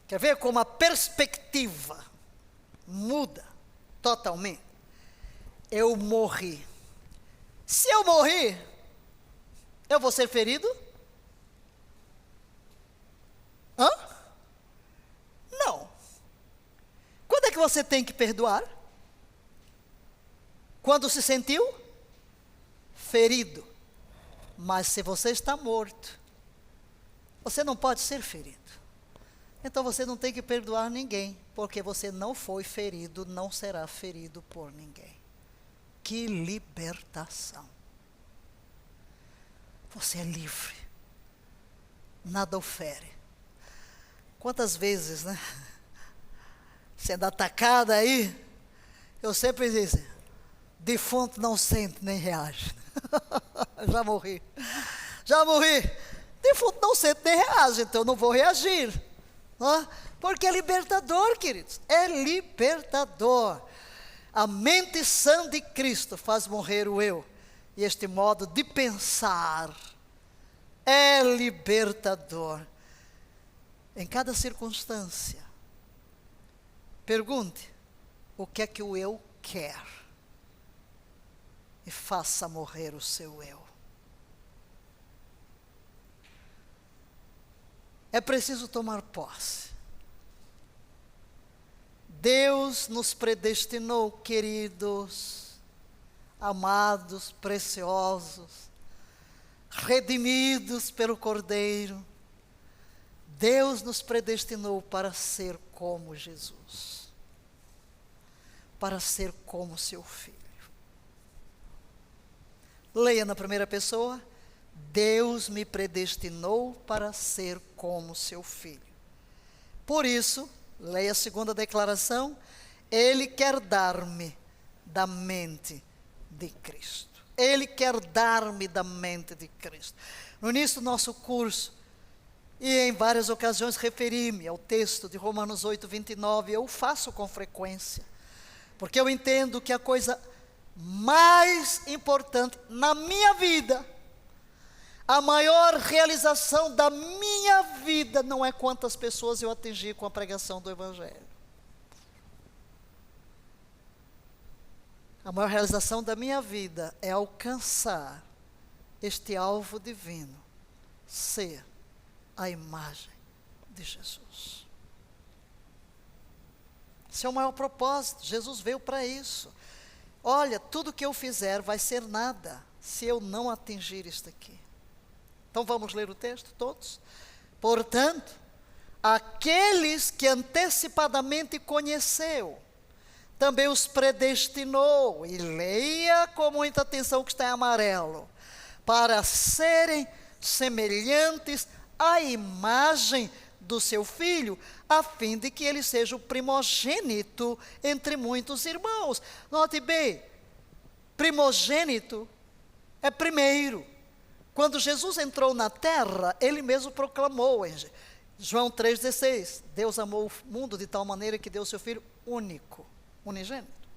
Quer ver como a perspectiva muda totalmente? Eu morri. Se eu morri, eu vou ser ferido? Hã? Não. Quando é que você tem que perdoar? Quando se sentiu ferido. Mas se você está morto, você não pode ser ferido. Então você não tem que perdoar ninguém, porque você não foi ferido, não será ferido por ninguém. Que libertação! Você é livre. Nada o fere. Quantas vezes, né? Sendo atacada aí, eu sempre disse, defunto não sente nem reage. Já morri. Defunto não sente nem reage, então não vou reagir. Não? Porque é libertador, queridos. É libertador. A mente sã de Cristo faz morrer o eu. E este modo de pensar é libertador. Em cada circunstância, pergunte o que é que o eu quer. E faça morrer o seu eu. É preciso tomar posse. Deus nos predestinou, queridos, amados, preciosos, redimidos pelo Cordeiro. Deus nos predestinou para ser como Jesus, para ser como seu Filho. Leia na primeira pessoa, Deus me predestinou para ser como seu Filho. Por isso, leia a segunda declaração, Ele quer dar-me da mente de Cristo. Ele quer dar-me da mente de Cristo. No início do nosso curso, e em várias ocasiões referi-me ao texto de Romanos 8, 29, eu o faço com frequência, porque eu entendo que a coisa mais importante na minha vida, a maior realização da minha vida, não é quantas pessoas eu atingi com a pregação do Evangelho. A maior realização da minha vida é alcançar este alvo divino, ser a imagem de Jesus. Esse é o maior propósito, Jesus veio para isso. Olha, tudo que eu fizer vai ser nada, se eu não atingir isto aqui. Então vamos ler o texto todos? Portanto, aqueles que antecipadamente conheceu, também os predestinou, e leia com muita atenção o que está em amarelo, para serem semelhantes à imagem do seu Filho, a fim de que ele seja o primogênito entre muitos irmãos. Note bem, primogênito é primeiro. Quando Jesus entrou na terra, ele mesmo proclamou em João 3,16, Deus amou o mundo de tal maneira que deu o seu Filho único, unigênito.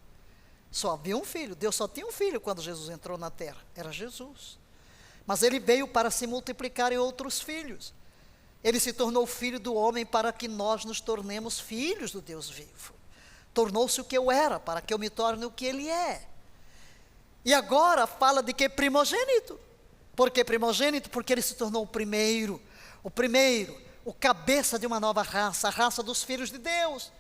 Só havia um filho. Deus só tinha um filho quando Jesus entrou na terra. Era Jesus. Mas ele veio para se multiplicar em outros filhos. Ele se tornou filho do homem para que nós nos tornemos filhos do Deus vivo. Tornou-se o que eu era, para que eu me torne o que ele é. E agora fala de que primogênito. Por que primogênito? Porque ele se tornou o primeiro, o cabeça de uma nova raça, a raça dos filhos de Deus.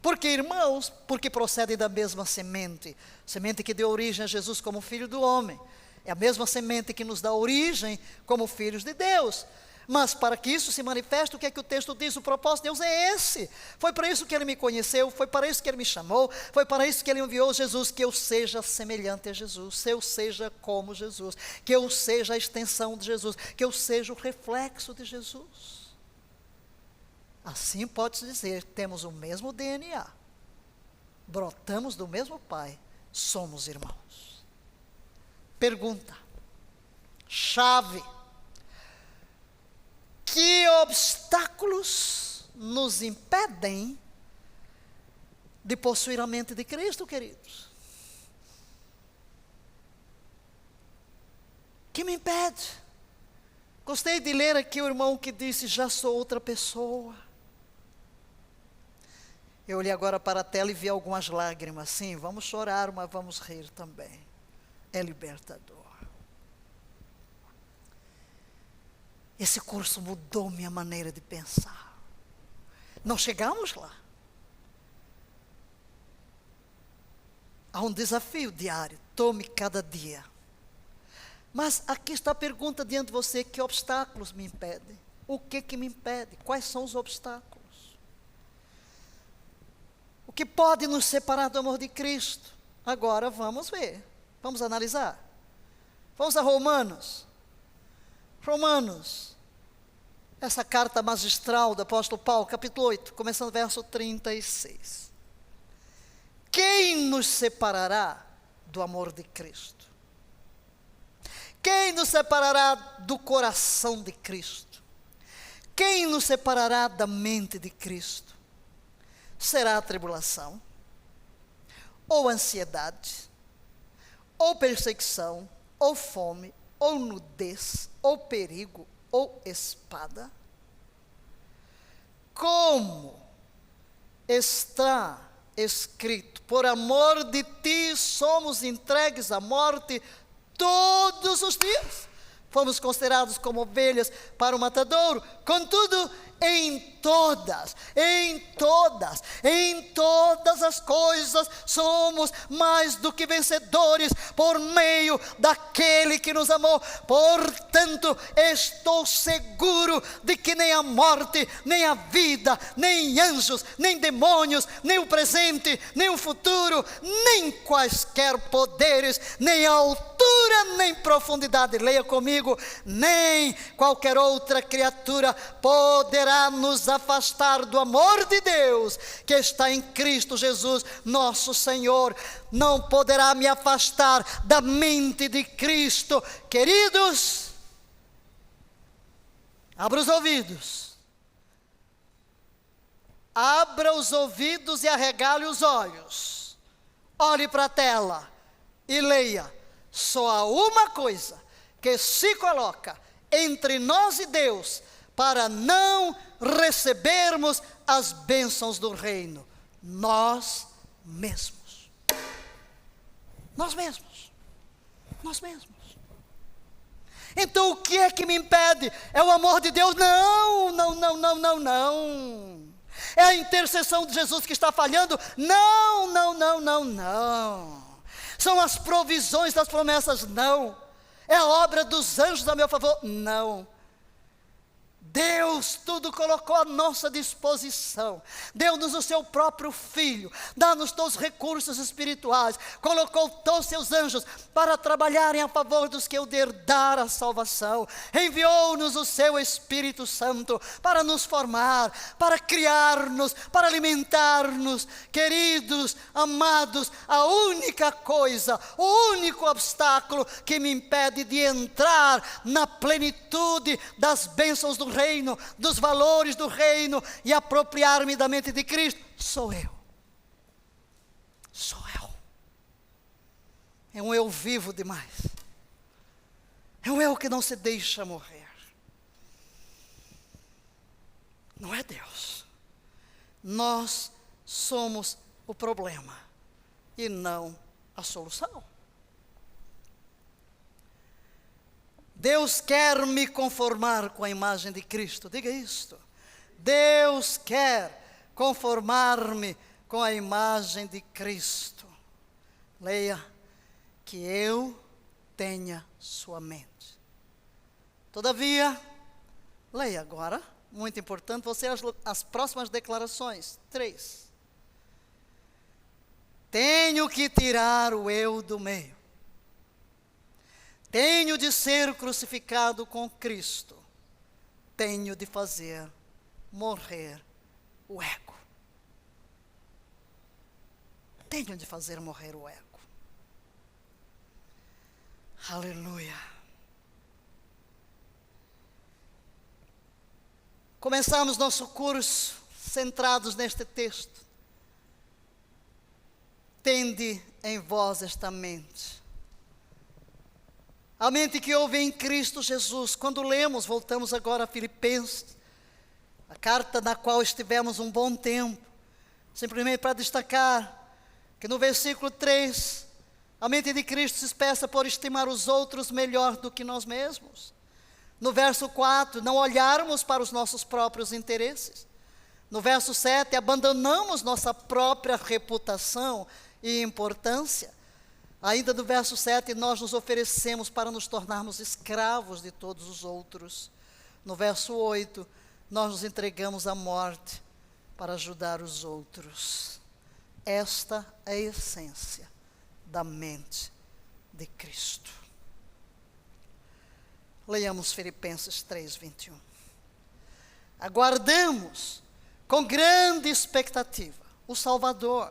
Por que, irmãos? Porque procedem da mesma semente, semente que deu origem a Jesus como filho do homem. É a mesma semente que nos dá origem como filhos de Deus. Mas para que isso se manifeste, o que é que o texto diz? O propósito de Deus é esse. Foi para isso que ele me conheceu, foi para isso que ele me chamou, foi para isso que ele enviou Jesus, que eu seja semelhante a Jesus, que eu seja como Jesus, que eu seja a extensão de Jesus, que eu seja o reflexo de Jesus. Assim pode-se dizer, temos o mesmo DNA, brotamos do mesmo Pai, somos irmãos. Pergunta, chave. Que obstáculos nos impedem de possuir a mente de Cristo, queridos? Que me impede? Gostei de ler aqui o irmão que disse, já sou outra pessoa. Eu olhei agora para a tela e vi algumas lágrimas. Sim, vamos chorar, mas vamos rir também. É libertador. Esse curso mudou minha maneira de pensar. Não chegamos lá. Há um desafio diário. Tome cada dia. Mas aqui está a pergunta diante de você. Que obstáculos me impedem? O que me impede? Quais são os obstáculos? O que pode nos separar do amor de Cristo? Agora vamos ver. Vamos analisar. Vamos a Romanos. Romanos, essa carta magistral do apóstolo Paulo, capítulo 8, começando verso 36. Quem nos separará do amor de Cristo? Quem nos separará do coração de Cristo? Quem nos separará da mente de Cristo? Será a tribulação? Ou ansiedade? Ou perseguição? Ou fome? Ou nudez, ou perigo, ou espada? Como está escrito, por amor de ti somos entregues à morte todos os dias. Fomos considerados como ovelhas para o matadouro. Contudo, em todas as coisas somos mais do que vencedores por meio daquele que nos amou. Portanto, estou seguro de que nem a morte, nem a vida, nem anjos, nem demônios, nem o presente, nem o futuro, nem quaisquer poderes, nem a altura, nem profundidade, leia comigo, nem qualquer outra criatura poderá nos afastar do amor de Deus que está em Cristo Jesus, nosso Senhor. Não poderá me afastar da mente de Cristo. Queridos, abra os ouvidos. Abra os ouvidos e arregale os olhos. Olhe para a tela e leia. Só há uma coisa que se coloca entre nós e Deus para não recebermos as bênçãos do reino: nós mesmos. Nós mesmos. Nós mesmos. Então o que é que me impede? É o amor de Deus? Não. É a intercessão de Jesus que está falhando? Não. São as provisões das promessas? Não. É a obra dos anjos a meu favor? Não. Deus tudo colocou à nossa disposição. Deu-nos o seu próprio Filho, dá-nos todos os recursos espirituais, colocou todos os seus anjos para trabalharem a favor dos que o herdar a salvação. Enviou-nos o seu Espírito Santo para nos formar, para criar-nos, para alimentar-nos. Queridos, amados, a única coisa, o único obstáculo que me impede de entrar na plenitude das bênçãos do reino, dos valores do reino e apropriar-me da mente de Cristo, sou eu. É um eu vivo demais. É um eu que não se deixa morrer. Não é Deus. Nós somos o problema e não a solução. Deus quer me conformar com a imagem de Cristo. Diga isto. Deus quer conformar-me com a imagem de Cristo. Leia, que eu tenha sua mente. Todavia, leia agora, muito importante, você as próximas declarações. 3. Tenho que tirar o eu do meio. Tenho de ser crucificado com Cristo. Tenho de fazer morrer o ego. Tenho de fazer morrer o ego. Aleluia. Começamos nosso curso centrados neste texto. Tende em vós esta mente. A mente que houve em Cristo Jesus. Quando lemos, voltamos agora a Filipenses, a carta na qual estivemos um bom tempo, simplesmente para destacar que no versículo 3, a mente de Cristo se expressa por estimar os outros melhor do que nós mesmos. No verso 4, não olharmos para os nossos próprios interesses. No verso 7, abandonamos nossa própria reputação e importância. Ainda no verso 7, nós nos oferecemos para nos tornarmos escravos de todos os outros. No verso 8, nós nos entregamos à morte para ajudar os outros. Esta é a essência da mente de Cristo. Leiamos Filipenses 3:21. Aguardamos com grande expectativa o Salvador,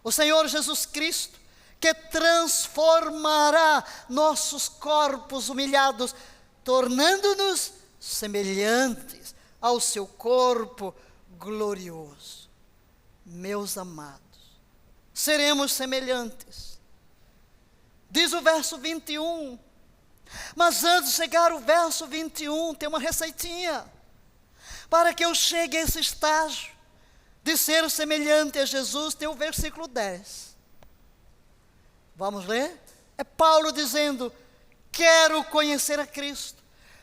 o Senhor Jesus Cristo, que transformará nossos corpos humilhados, tornando-nos semelhantes ao seu corpo glorioso. Meus amados, seremos semelhantes. Diz o verso 21, mas antes de chegar ao verso 21, tem uma receitinha, para que eu chegue a esse estágio de ser semelhante a Jesus, tem o versículo 10. Vamos ler? É Paulo dizendo, quero conhecer a Cristo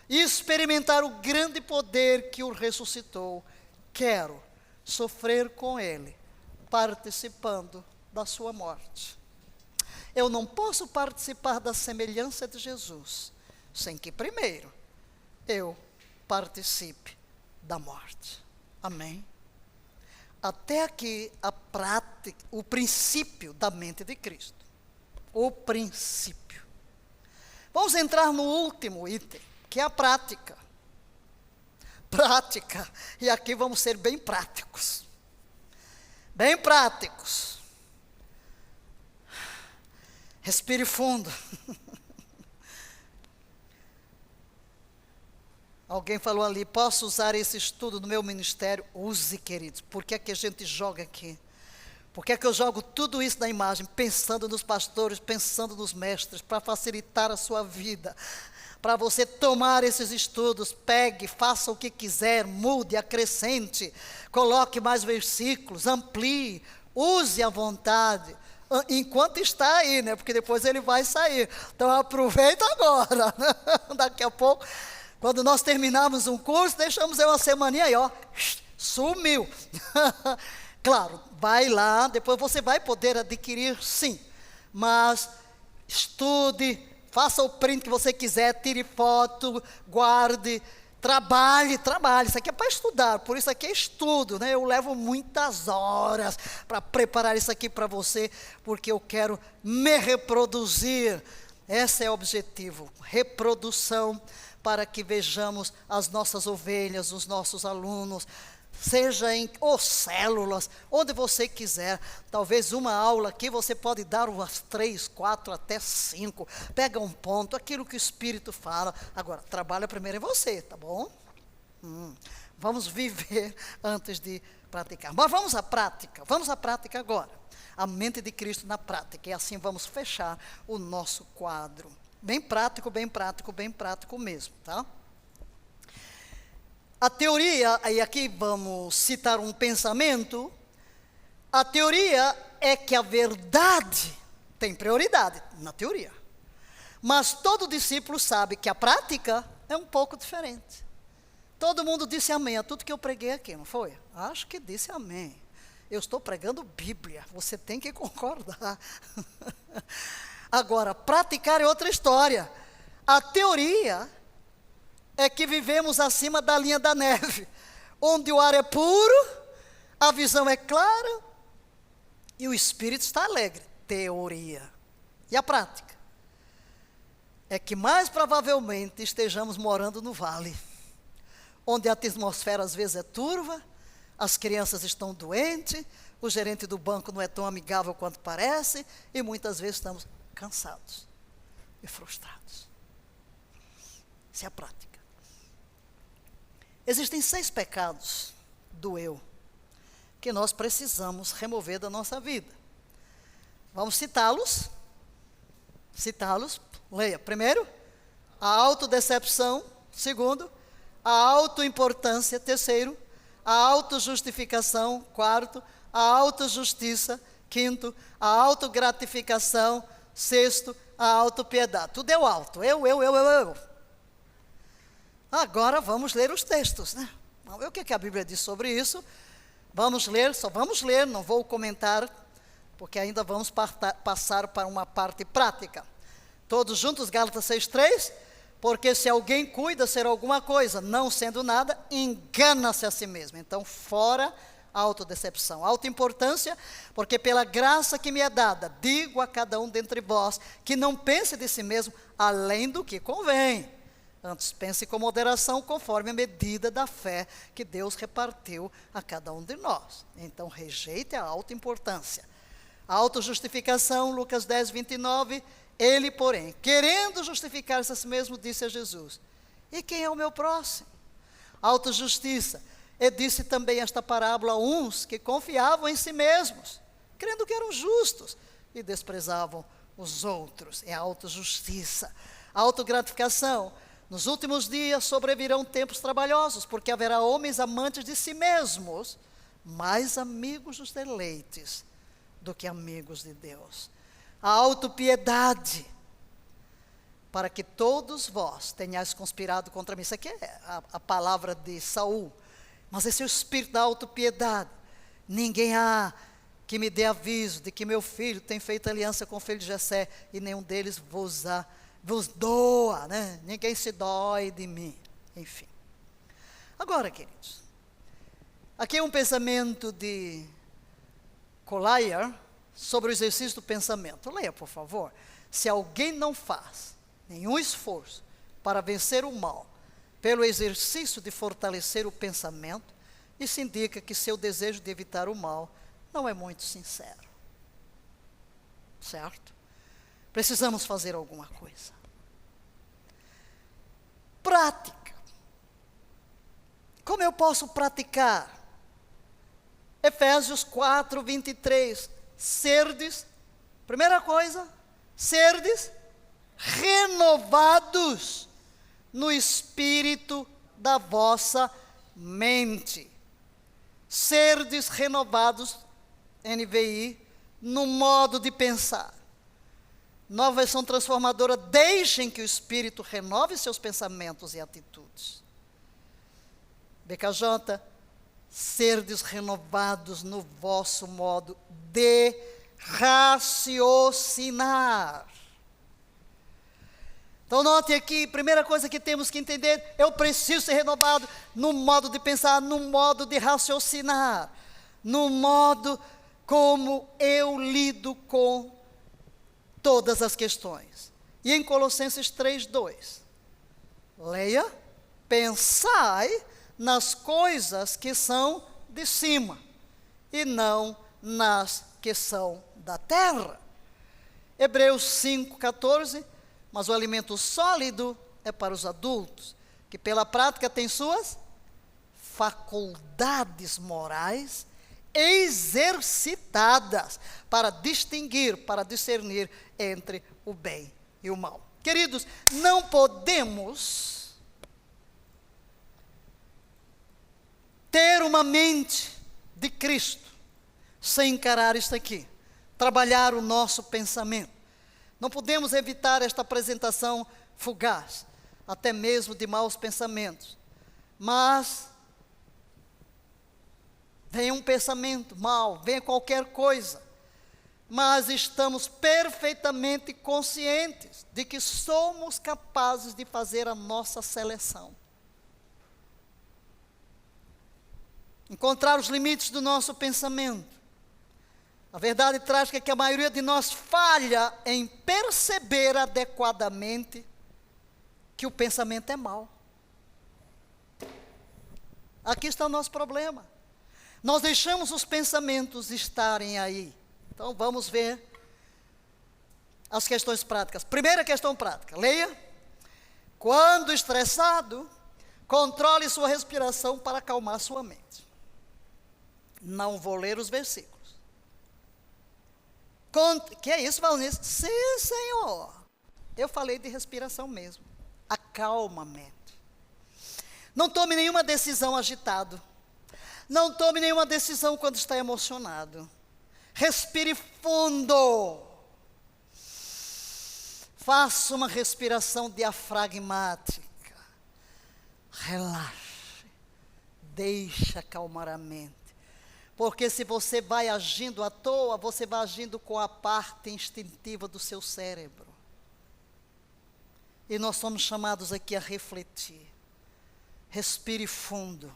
e experimentar o grande poder que o ressuscitou. Quero sofrer com Ele, participando da sua morte. Eu não posso participar da semelhança de Jesus, sem que primeiro eu participe da morte. Amém? Até aqui a prática, o princípio da mente de Cristo. O princípio. Vamos entrar no último item, que é a prática. Prática. E aqui vamos ser bem práticos. Bem práticos. Respire fundo. Alguém falou ali, posso usar esse estudo no meu ministério? Use, queridos. Por que é que a gente joga aqui? Por que é que eu jogo tudo isso na imagem? Pensando nos pastores, pensando nos mestres, para facilitar a sua vida. Para você tomar esses estudos, pegue, faça o que quiser, mude, acrescente, coloque mais versículos, amplie, use à vontade. Enquanto está aí, né? Porque depois ele vai sair. Então aproveita agora. Daqui a pouco, quando nós terminarmos um curso, deixamos uma semaninha aí, ó. Sumiu. Claro, vai lá, depois você vai poder adquirir, sim. Mas estude, faça o print que você quiser, tire foto, guarde, trabalhe. Isso aqui é para estudar, por isso aqui é estudo, né? Eu levo muitas horas para preparar isso aqui para você, porque eu quero me reproduzir. Esse é o objetivo, reprodução, para que vejamos as nossas ovelhas, os nossos alunos, seja em células, onde você quiser. Talvez uma aula aqui você pode dar umas 3, 4, até 5. Pega um ponto, aquilo que o Espírito fala. Agora, trabalha primeiro em você, tá bom? Vamos viver antes de praticar. Mas vamos à prática agora. A mente de Cristo na prática, e assim vamos fechar o nosso quadro. Bem prático mesmo, tá? A teoria, e aqui vamos citar um pensamento, a teoria é que a verdade tem prioridade na teoria. Mas todo discípulo sabe que a prática é um pouco diferente. Todo mundo disse amém a tudo que eu preguei aqui, não foi? Acho que disse amém. Eu estou pregando Bíblia, você tem que concordar. Agora, praticar é outra história. A teoria é que vivemos acima da linha da neve, onde o ar é puro, a visão é clara e o espírito está alegre. Teoria. E a prática? É que mais provavelmente estejamos morando no vale, onde a atmosfera às vezes é turva, as crianças estão doentes, o gerente do banco não é tão amigável quanto parece, e muitas vezes estamos cansados e frustrados. Essa é a prática. Existem 6 pecados do eu que nós precisamos remover da nossa vida. Vamos citá-los. Leia. Primeiro, a autodecepção. Segundo, a autoimportância. Terceiro, a autojustificação. Quarto, a autojustiça. Quinto, a autogratificação. Sexto, a autopiedade. Tudo é o alto. Eu. Agora vamos ler os textos, né? Vamos ver o que a Bíblia diz sobre isso. Vamos ler, só vamos ler, não vou comentar, porque ainda vamos passar para uma parte prática. Todos juntos, Gálatas 6:3. Porque se alguém cuida ser alguma coisa, não sendo nada, engana-se a si mesmo. Então, fora a autodecepção. Autoimportância, porque pela graça que me é dada, digo a cada um dentre vós, que não pense de si mesmo além do que convém. Antes pense com moderação, conforme a medida da fé que Deus repartiu a cada um de nós. Então, rejeite a autoimportância. A autojustificação, Lucas 10:29. Ele, porém, querendo justificar-se a si mesmo, disse a Jesus: e quem é o meu próximo? Autojustiça. E disse também esta parábola a uns que confiavam em si mesmos, crendo que eram justos, e desprezavam os outros. É a autojustiça. A autogratificação. Nos últimos dias sobrevirão tempos trabalhosos, porque haverá homens amantes de si mesmos, mais amigos dos deleites do que amigos de Deus. A autopiedade, para que todos vós tenhais conspirado contra mim. Isso aqui é a palavra de Saul, mas esse é o espírito da autopiedade. Ninguém há que me dê aviso de que meu filho tem feito aliança com o filho de Jessé, e nenhum deles vos doa, né? Ninguém se dói de mim. Enfim. Agora, queridos, aqui é um pensamento de Collier sobre o exercício do pensamento. Leia, por favor. Se alguém não faz nenhum esforço para vencer o mal pelo exercício de fortalecer o pensamento, isso indica que seu desejo de evitar o mal não é muito sincero. Certo? Precisamos fazer alguma coisa. Prática. Como eu posso praticar? Efésios 4:23. Serdes, primeira coisa, serdes renovados no espírito da vossa mente. Serdes renovados, NVI, no modo de pensar. Nova versão transformadora, deixem que o Espírito renove seus pensamentos e atitudes. BKJ, serdes renovados no vosso modo de raciocinar. Então note aqui, primeira coisa que temos que entender, eu preciso ser renovado no modo de pensar, no modo de raciocinar, no modo como eu lido com todas as questões. E em Colossenses 3:2, leia: pensai nas coisas que são de cima, e não nas que são da terra. Hebreus 5:14, mas o alimento sólido é para os adultos, que pela prática têm suas faculdades morais exercitadas para distinguir, para discernir entre o bem e o mal. Queridos, não podemos ter uma mente de Cristo sem encarar isso aqui, trabalhar o nosso pensamento. Não podemos evitar esta apresentação fugaz, até mesmo de maus pensamentos. Mas vem um pensamento mau, vem qualquer coisa, mas estamos perfeitamente conscientes de que somos capazes de fazer a nossa seleção. Encontrar os limites do nosso pensamento. A verdade trágica é que a maioria de nós falha em perceber adequadamente que o pensamento é mau. Aqui está o nosso problema. Nós deixamos os pensamentos estarem aí. Então vamos ver as questões práticas. Primeira questão prática, leia. Quando estressado, controle sua respiração para acalmar sua mente. Não vou ler os versículos. Que é isso, Valnice? Sim, Senhor. Eu falei de respiração mesmo. Acalma a mente. Não tome nenhuma decisão agitado. Não tome nenhuma decisão quando está emocionado. Respire fundo. Faça uma respiração diafragmática. Relaxe. Deixe acalmar a mente. Porque se você vai agindo à toa, você vai agindo com a parte instintiva do seu cérebro. E nós somos chamados aqui a refletir. Respire fundo.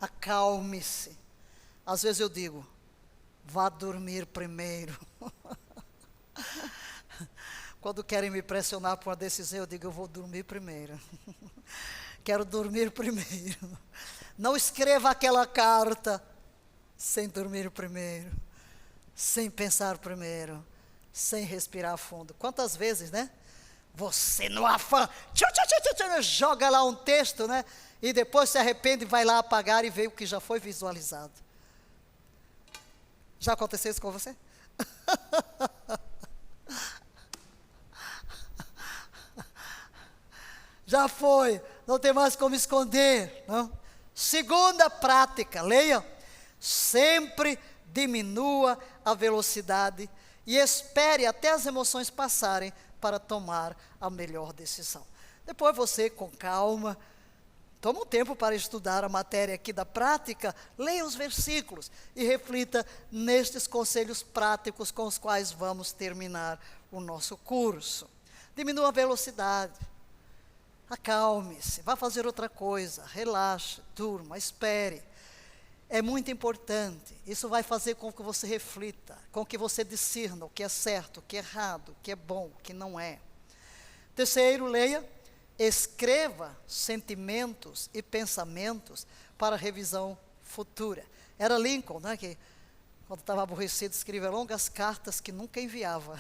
Acalme-se. Às vezes eu digo, vá dormir primeiro. Quando querem me pressionar por uma decisão, eu digo, eu vou dormir primeiro. Quero dormir primeiro. Não escreva aquela carta sem dormir primeiro, sem pensar primeiro, sem respirar fundo. Quantas vezes, né? Você no afã, joga lá um texto, né? E depois se arrepende, vai lá apagar e vê o que já foi visualizado. Já aconteceu isso com você? Já foi, não tem mais como esconder, não? Segunda prática, leia. Sempre diminua a velocidade e espere até as emoções passarem para tomar a melhor decisão. Depois você, com calma, toma um tempo para estudar a matéria aqui da prática, leia os versículos e reflita nestes conselhos práticos com os quais vamos terminar o nosso curso. Diminua a velocidade, acalme-se, vá fazer outra coisa, relaxe, durma, espere. É muito importante, isso vai fazer com que você reflita, com que você discirna o que é certo, o que é errado, o que é bom, o que não é. Terceiro, leia, escreva sentimentos e pensamentos para revisão futura. Era Lincoln, né, que quando estava aborrecido escrevia longas cartas que nunca enviava.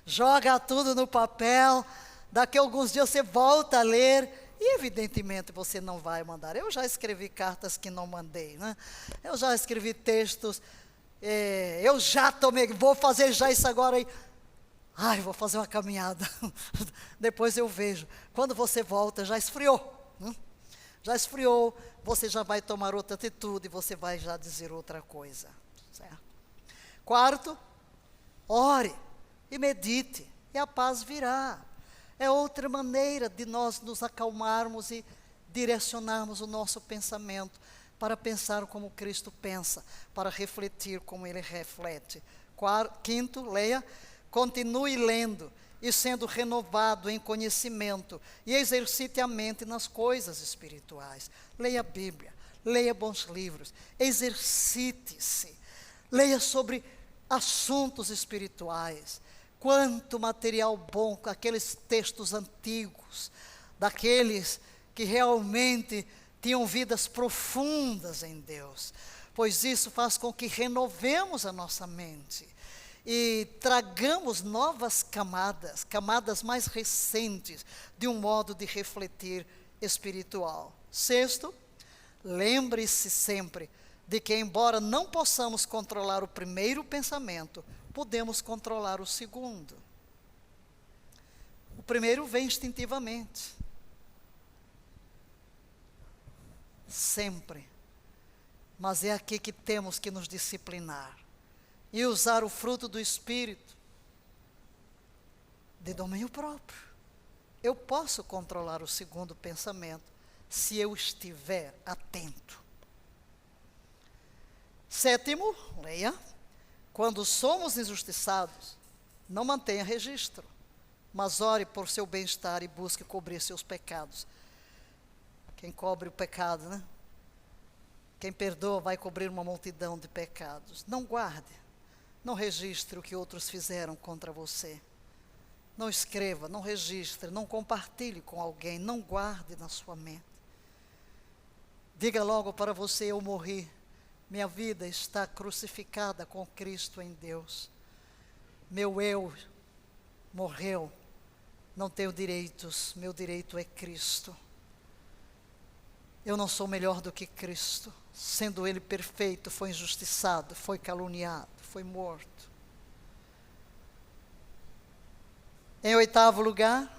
Joga tudo no papel, daqui a alguns dias você volta a ler, e evidentemente você não vai mandar. Eu já escrevi cartas que não mandei, né? Eu já escrevi textos, eu já tomei, vou fazer já isso agora aí. Ai, vou fazer uma caminhada. Depois eu vejo. Quando você volta, já esfriou. Né? Já esfriou, você já vai tomar outra atitude, você vai já dizer outra coisa. Certo? Quarto, ore e medite, e a paz virá. É outra maneira de nós nos acalmarmos e direcionarmos o nosso pensamento para pensar como Cristo pensa, para refletir como Ele reflete. Quinto, leia, continue lendo e sendo renovado em conhecimento e exercite a mente nas coisas espirituais. Leia a Bíblia, leia bons livros, exercite-se, leia sobre assuntos espirituais. Quanto material bom, com aqueles textos antigos, daqueles que realmente tinham vidas profundas em Deus, pois isso faz com que renovemos a nossa mente e tragamos novas camadas mais recentes de um modo de refletir espiritual. Sexto, lembre-se sempre de que, embora não possamos controlar o primeiro pensamento, podemos controlar o segundo. O primeiro vem instintivamente. Sempre. Mas é aqui que temos que nos disciplinar e usar o fruto do Espírito de domínio próprio. Eu posso controlar o segundo pensamento se eu estiver atento. Sétimo, leia, quando somos injustiçados, não mantenha registro, mas ore por seu bem-estar e busque cobrir seus pecados. Quem cobre o pecado, né? Quem perdoa vai cobrir uma multidão de pecados. Não guarde, não registre o que outros fizeram contra você. Não escreva, não registre, não compartilhe com alguém, não guarde na sua mente. Diga logo para você: eu morri, minha vida está crucificada com Cristo em Deus. Meu eu morreu, não tenho direitos, meu direito é Cristo. Eu não sou melhor do que Cristo. Sendo Ele perfeito, foi injustiçado, foi caluniado, foi morto. Em oitavo lugar,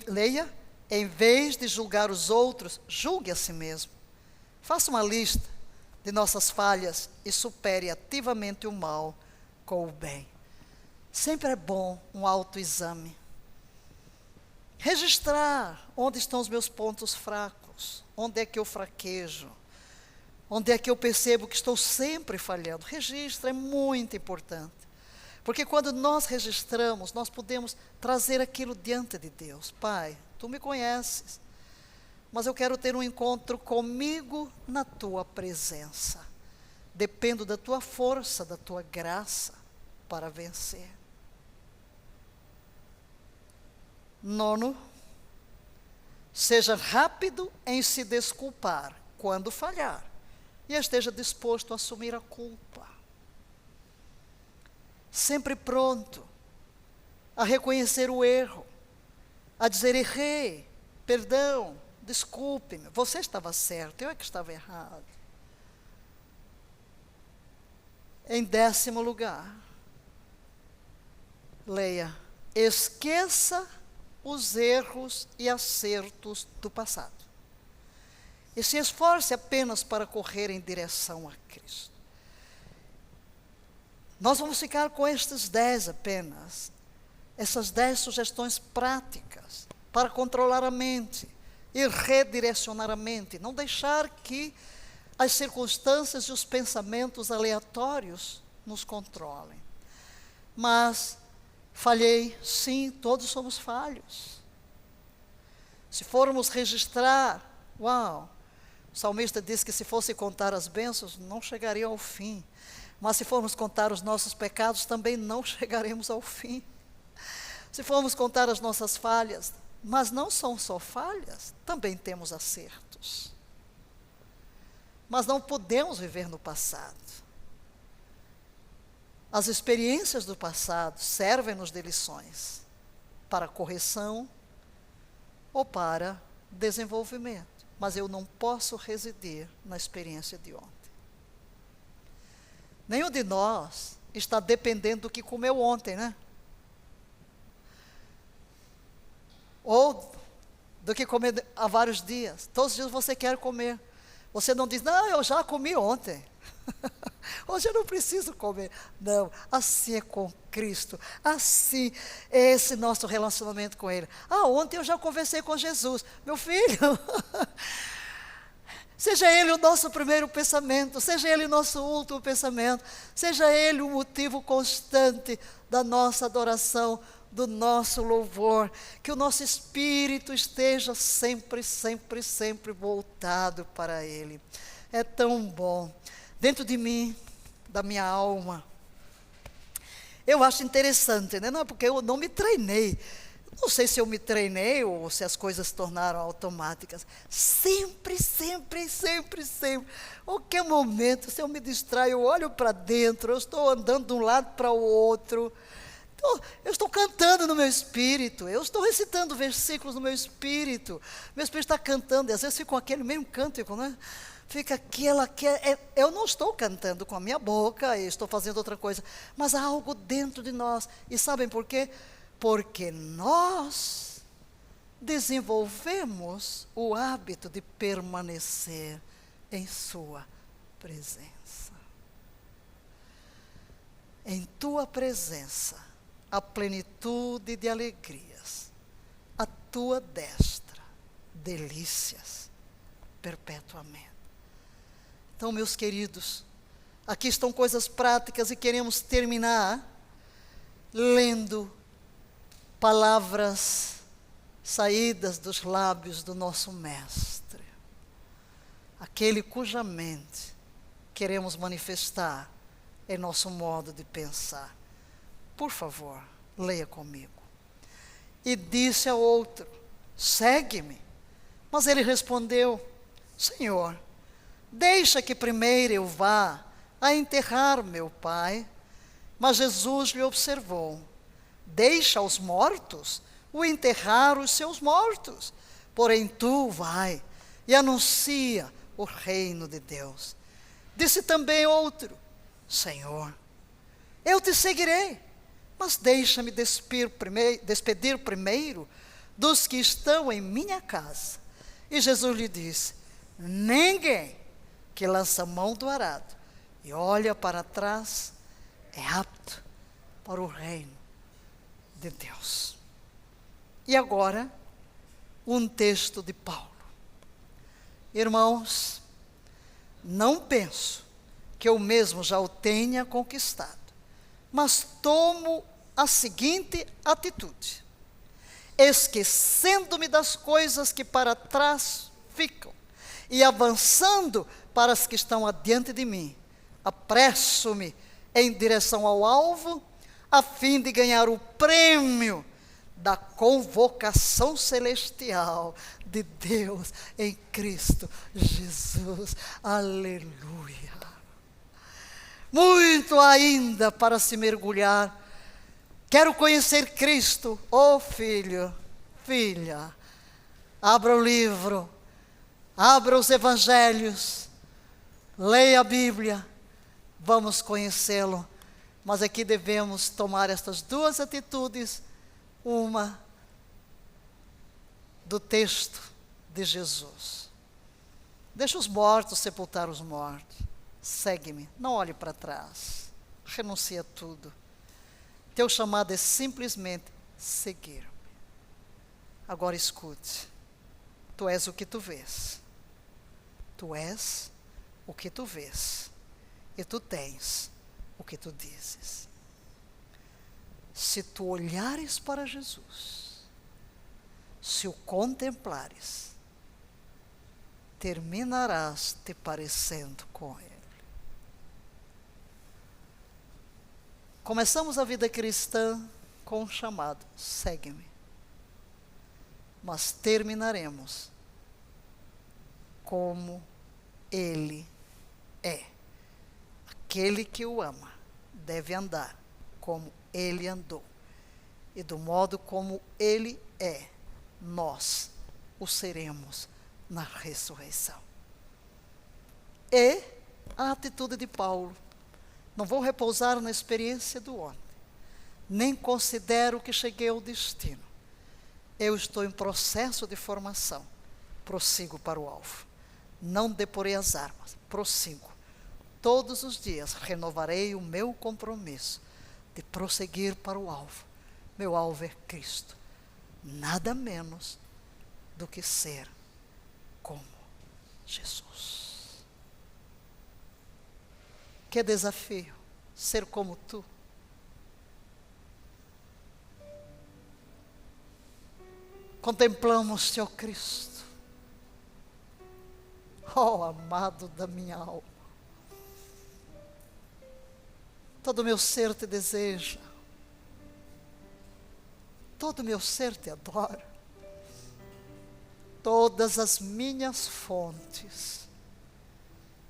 leia, em vez de julgar os outros, julgue a si mesmo. Faça uma lista de nossas falhas e supere ativamente o mal com o bem. Sempre é bom um autoexame. Registrar onde estão os meus pontos fracos, onde é que eu fraquejo, onde é que eu percebo que estou sempre falhando. Registro é muito importante, porque quando nós registramos, nós podemos trazer aquilo diante de Deus. Pai, Tu me conheces, mas eu quero ter um encontro comigo na Tua presença. Dependo da Tua força, da Tua graça para vencer. Nono, seja rápido em se desculpar quando falhar e esteja disposto a assumir a culpa. Sempre pronto a reconhecer o erro, a dizer: errei, perdão, desculpe-me, você estava certo, eu é que estava errado. Em 10º lugar, leia, esqueça os erros e acertos do passado. E se esforce apenas para correr em direção a Cristo. Nós vamos ficar com estes 10 apenas. Essas 10 sugestões práticas para controlar a mente e redirecionar a mente. Não deixar que as circunstâncias e os pensamentos aleatórios nos controlem. Mas falhei, sim, todos somos falhos. Se formos registrar, uau, o salmista diz que se fosse contar as bênçãos, não chegaria ao fim. Mas se formos contar os nossos pecados, também não chegaremos ao fim. Se formos contar as nossas falhas, mas não são só falhas, também temos acertos. Mas não podemos viver no passado. As experiências do passado servem-nos de lições para correção ou para desenvolvimento. Mas eu não posso residir na experiência de ontem. Nenhum de nós está dependendo do que comeu ontem, né? Ou do que comer há vários dias. Todos os dias você quer comer. Você não diz: não, eu já comi ontem. Hoje eu não preciso comer. Não, assim é com Cristo. Assim é esse nosso relacionamento com Ele. Ontem eu já conversei com Jesus. Meu filho, seja Ele o nosso primeiro pensamento, seja Ele o nosso último pensamento, seja Ele o motivo constante da nossa adoração, do nosso louvor, que o nosso espírito esteja sempre, sempre, sempre voltado para Ele. É tão bom. Dentro de mim, da minha alma, eu acho interessante, né? Não é porque eu não me treinei. Não sei se eu me treinei ou se as coisas se tornaram automáticas. Sempre, sempre, sempre, sempre. Qualquer momento, se eu me distraio, eu olho para dentro, eu estou andando de um lado para o outro. Eu estou cantando no meu espírito, eu estou recitando versículos no meu espírito está cantando, e às vezes fica com aquele mesmo cântico, né? Fica eu não estou cantando com a minha boca, eu estou fazendo outra coisa, mas há algo dentro de nós, e sabem por quê? Porque nós desenvolvemos o hábito de permanecer em sua presença. Em tua presença, a plenitude de alegrias, a tua destra, delícias, perpetuamente. Então, meus queridos, aqui estão coisas práticas e queremos terminar lendo palavras saídas dos lábios do nosso Mestre, aquele cuja mente queremos manifestar em nosso modo de pensar. Por favor, leia comigo. E disse ao outro: segue-me. Mas ele respondeu: Senhor, deixa que primeiro eu vá a enterrar meu pai. Mas Jesus lhe observou: deixa os mortos o enterrar os seus mortos, porém tu vai e anuncia o reino de Deus. Disse também outro: Senhor, eu te seguirei, mas deixa-me despedir primeiro dos que estão em minha casa. E Jesus lhe disse: ninguém que lança a mão do arado e olha para trás é apto para o reino de Deus. E agora, um texto de Paulo. Irmãos, não penso que eu mesmo já o tenha conquistado, mas tomo a seguinte atitude: esquecendo-me das coisas que para trás ficam e avançando para as que estão adiante de mim, apresso-me em direção ao alvo, a fim de ganhar o prêmio da convocação celestial de Deus em Cristo Jesus. Aleluia! Muito ainda para se mergulhar. Quero conhecer Cristo. Oh filho, filha, abra o livro, abra os evangelhos, leia a Bíblia, vamos conhecê-lo. Mas aqui devemos tomar estas duas atitudes. Uma do texto de Jesus: deixa os mortos sepultar os mortos, segue-me, não olhe para trás, renuncia a tudo. Teu chamado é simplesmente seguir-me. Agora escute: tu és o que tu vês, tu és o que tu vês, e tu tens o que tu dizes. Se tu olhares para Jesus, se o contemplares, terminarás te parecendo com Ele. Começamos a vida cristã com um chamado: segue-me. Mas terminaremos como Ele é. Aquele que o ama deve andar como Ele andou, e do modo como Ele é, nós o seremos na ressurreição. E a atitude de Paulo: não vou repousar na experiência do ontem, nem considero que cheguei ao destino. Eu estou em processo de formação, prossigo para o alvo. Não deporei as armas, prossigo. Todos os dias renovarei o meu compromisso de prosseguir para o alvo. Meu alvo é Cristo. Nada menos do que ser como Jesus. Que desafio ser como tu. Contemplamos-te, ó Cristo. Ó amado da minha alma. Todo o meu ser te deseja. Todo o meu ser te adora. Todas as minhas fontes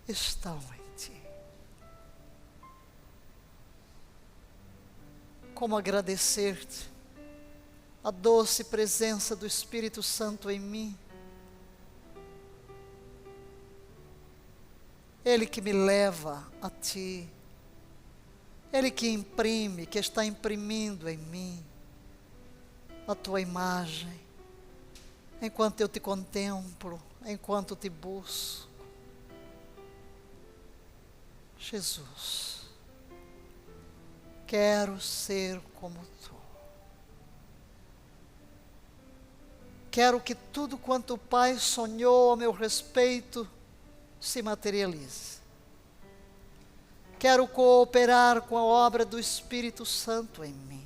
estão em ti. como agradecer-te a doce presença do Espírito Santo em mim. Ele que me leva a Ti. Ele que imprime, que está imprimindo em mim a Tua imagem, enquanto eu Te contemplo, enquanto Te busco. Jesus, quero ser como Tu. Quero que tudo quanto o Pai sonhou a meu respeito se materialize. Quero cooperar com a obra do Espírito Santo em mim.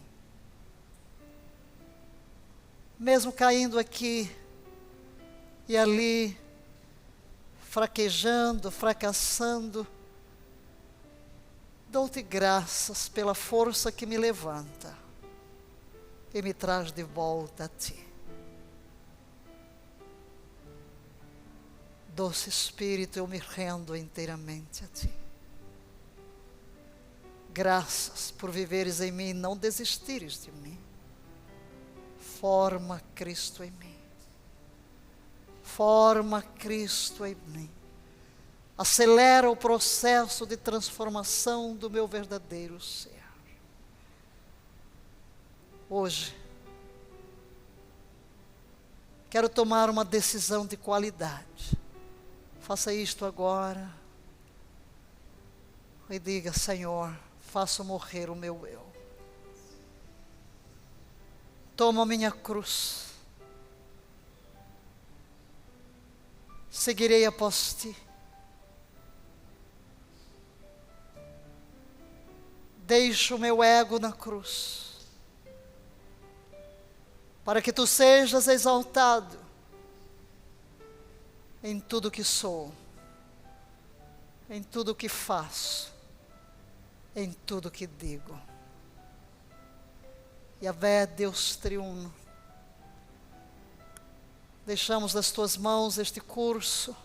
Mesmo caindo aqui e ali, fraquejando, fracassando, dou-te graças pela força que me levanta e me traz de volta a Ti. Doce Espírito, eu me rendo inteiramente a Ti. Graças por viveres em mim e não desistires de mim. Forma Cristo em mim. Forma Cristo em mim. Acelera o processo de transformação do meu verdadeiro ser. Hoje, quero tomar uma decisão de qualidade. Faça isto agora e diga: Senhor, faça morrer o meu eu. Toma a minha cruz. Seguirei após Ti. Deixo o meu ego na cruz, para que Tu sejas exaltado em tudo que sou, em tudo que faço, em tudo que digo. Yahvé, Deus triuno, deixamos nas Tuas mãos este curso,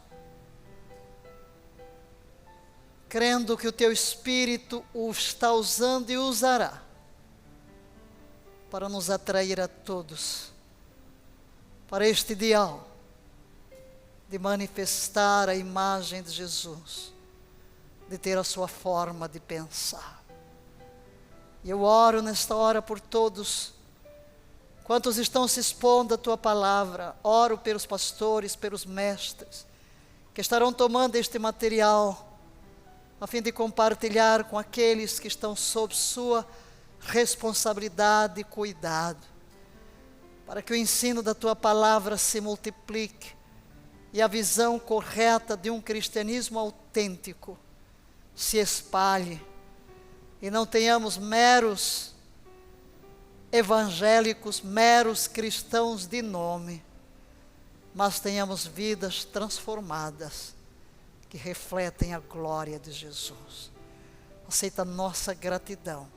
crendo que o Teu Espírito o está usando e usará para nos atrair a todos para este ideal de manifestar a imagem de Jesus, de ter a sua forma de pensar. E eu oro nesta hora por todos quantos estão se expondo à Tua palavra. Oro pelos pastores, pelos mestres, que estarão tomando este material, a fim de compartilhar com aqueles que estão sob sua responsabilidade e cuidado, para que o ensino da Tua palavra se multiplique e a visão correta de um cristianismo autêntico se espalhe, e não tenhamos meros evangélicos, meros cristãos de nome, mas tenhamos vidas transformadas que refletem a glória de Jesus. Aceita a nossa gratidão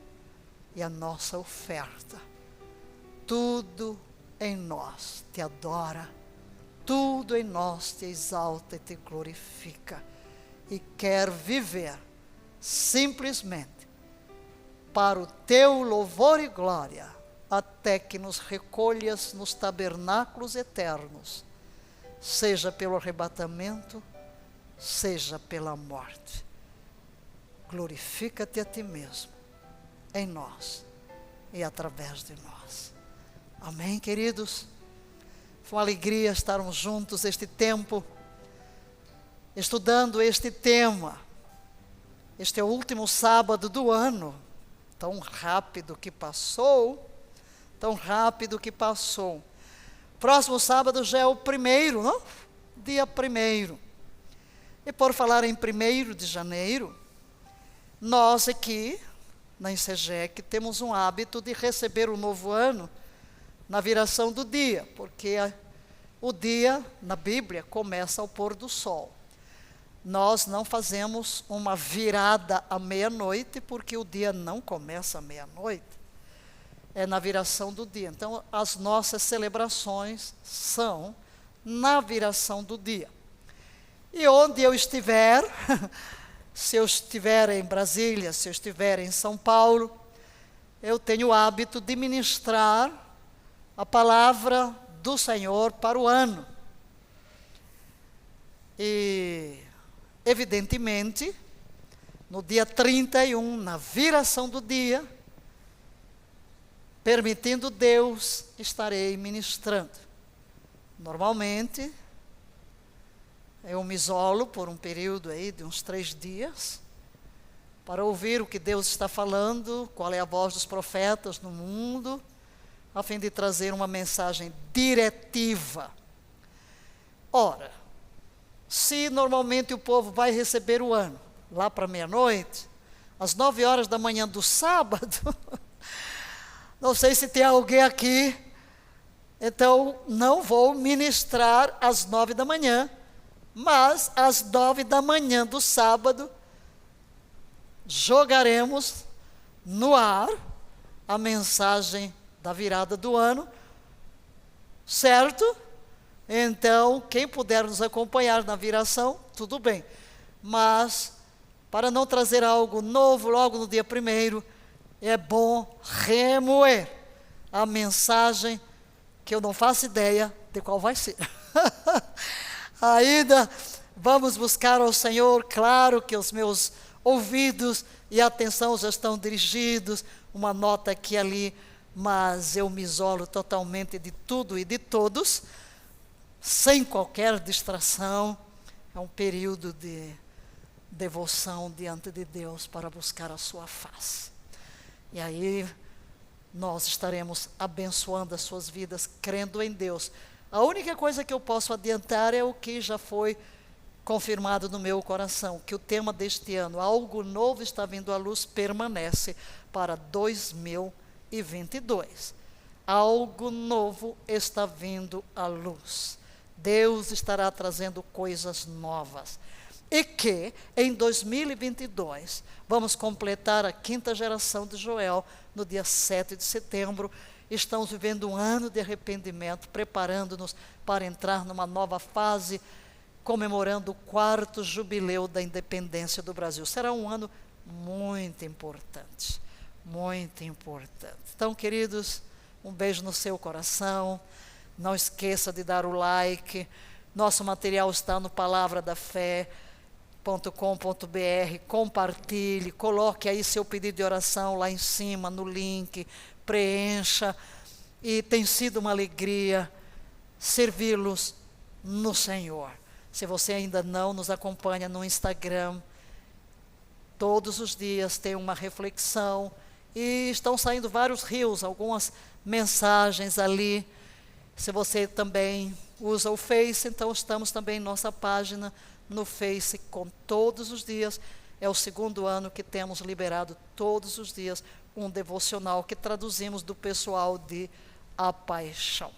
e a nossa oferta. Tudo em nós Te adora, tudo em nós Te exalta e Te glorifica, e quer viver simplesmente para o Teu louvor e glória, até que nos recolhas nos tabernáculos eternos, seja pelo arrebatamento, seja pela morte. Glorifica-te a Ti mesmo, em nós e através de nós. Amém, queridos? Foi uma alegria estarmos juntos este tempo, estudando este tema. Este é o último sábado do ano. Tão rápido que passou, tão rápido que passou. Próximo sábado já é o primeiro, não? Dia 1º. E por falar em 1º de janeiro, nós aqui, na ICGEC, temos um hábito de receber o novo ano na viração do dia, porque o dia, na Bíblia, começa ao pôr do sol. Nós não fazemos uma virada à meia-noite, porque o dia não começa à meia-noite, é na viração do dia. Então, as nossas celebrações são na viração do dia. E onde eu estiver, se eu estiver em Brasília, se eu estiver em São Paulo, eu tenho o hábito de ministrar a palavra do Senhor para o ano. E, evidentemente, no dia 31, na viração do dia, permitindo Deus, estarei ministrando. Normalmente, eu me isolo por um período aí de uns 3 dias, para ouvir o que Deus está falando, qual é a voz dos profetas no mundo, a fim de trazer uma mensagem diretiva. Ora, se normalmente o povo vai receber o ano, lá para meia-noite, às 9 horas da manhã do sábado, não sei se tem alguém aqui, então não vou ministrar às 9 da manhã, mas às 9 da manhã do sábado, jogaremos no ar a mensagem da virada do ano, certo? Então, quem puder nos acompanhar na viração, tudo bem. Mas, para não trazer algo novo logo no dia 1º, é bom remoer a mensagem que eu não faço ideia de qual vai ser. Ainda vamos buscar ao Senhor, claro que os meus ouvidos e atenção já estão dirigidos, uma nota aqui e ali, mas eu me isolo totalmente de tudo e de todos, sem qualquer distração. É um período de devoção diante de Deus para buscar a sua face. E aí nós estaremos abençoando as suas vidas, crendo em Deus. A única coisa que eu posso adiantar é o que já foi confirmado no meu coração, que o tema deste ano, algo novo está vindo à luz, permanece para 2022. Algo novo está vindo à luz. Deus estará trazendo coisas novas. E que em 2022 vamos completar a 5ª geração de Joel no dia 7 de setembro. Estamos vivendo um ano de arrependimento, preparando-nos para entrar numa nova fase, comemorando o 4º jubileu da independência do Brasil. Será um ano muito importante, muito importante. Então, queridos, um beijo no seu coração. Não esqueça de dar o like. Nosso material está no palavradafé.com.br. Compartilhe, coloque aí seu pedido de oração lá em cima, no link, preencha. E tem sido uma alegria servi-los no Senhor. Se você ainda não nos acompanha no Instagram, todos os dias tem uma reflexão e estão saindo vários reels, algumas mensagens ali. Se você também usa o Face, então estamos também em nossa página no Face com todos os dias. É o 2º ano que temos liberado todos os dias um devocional que traduzimos do pessoal de A Paixão.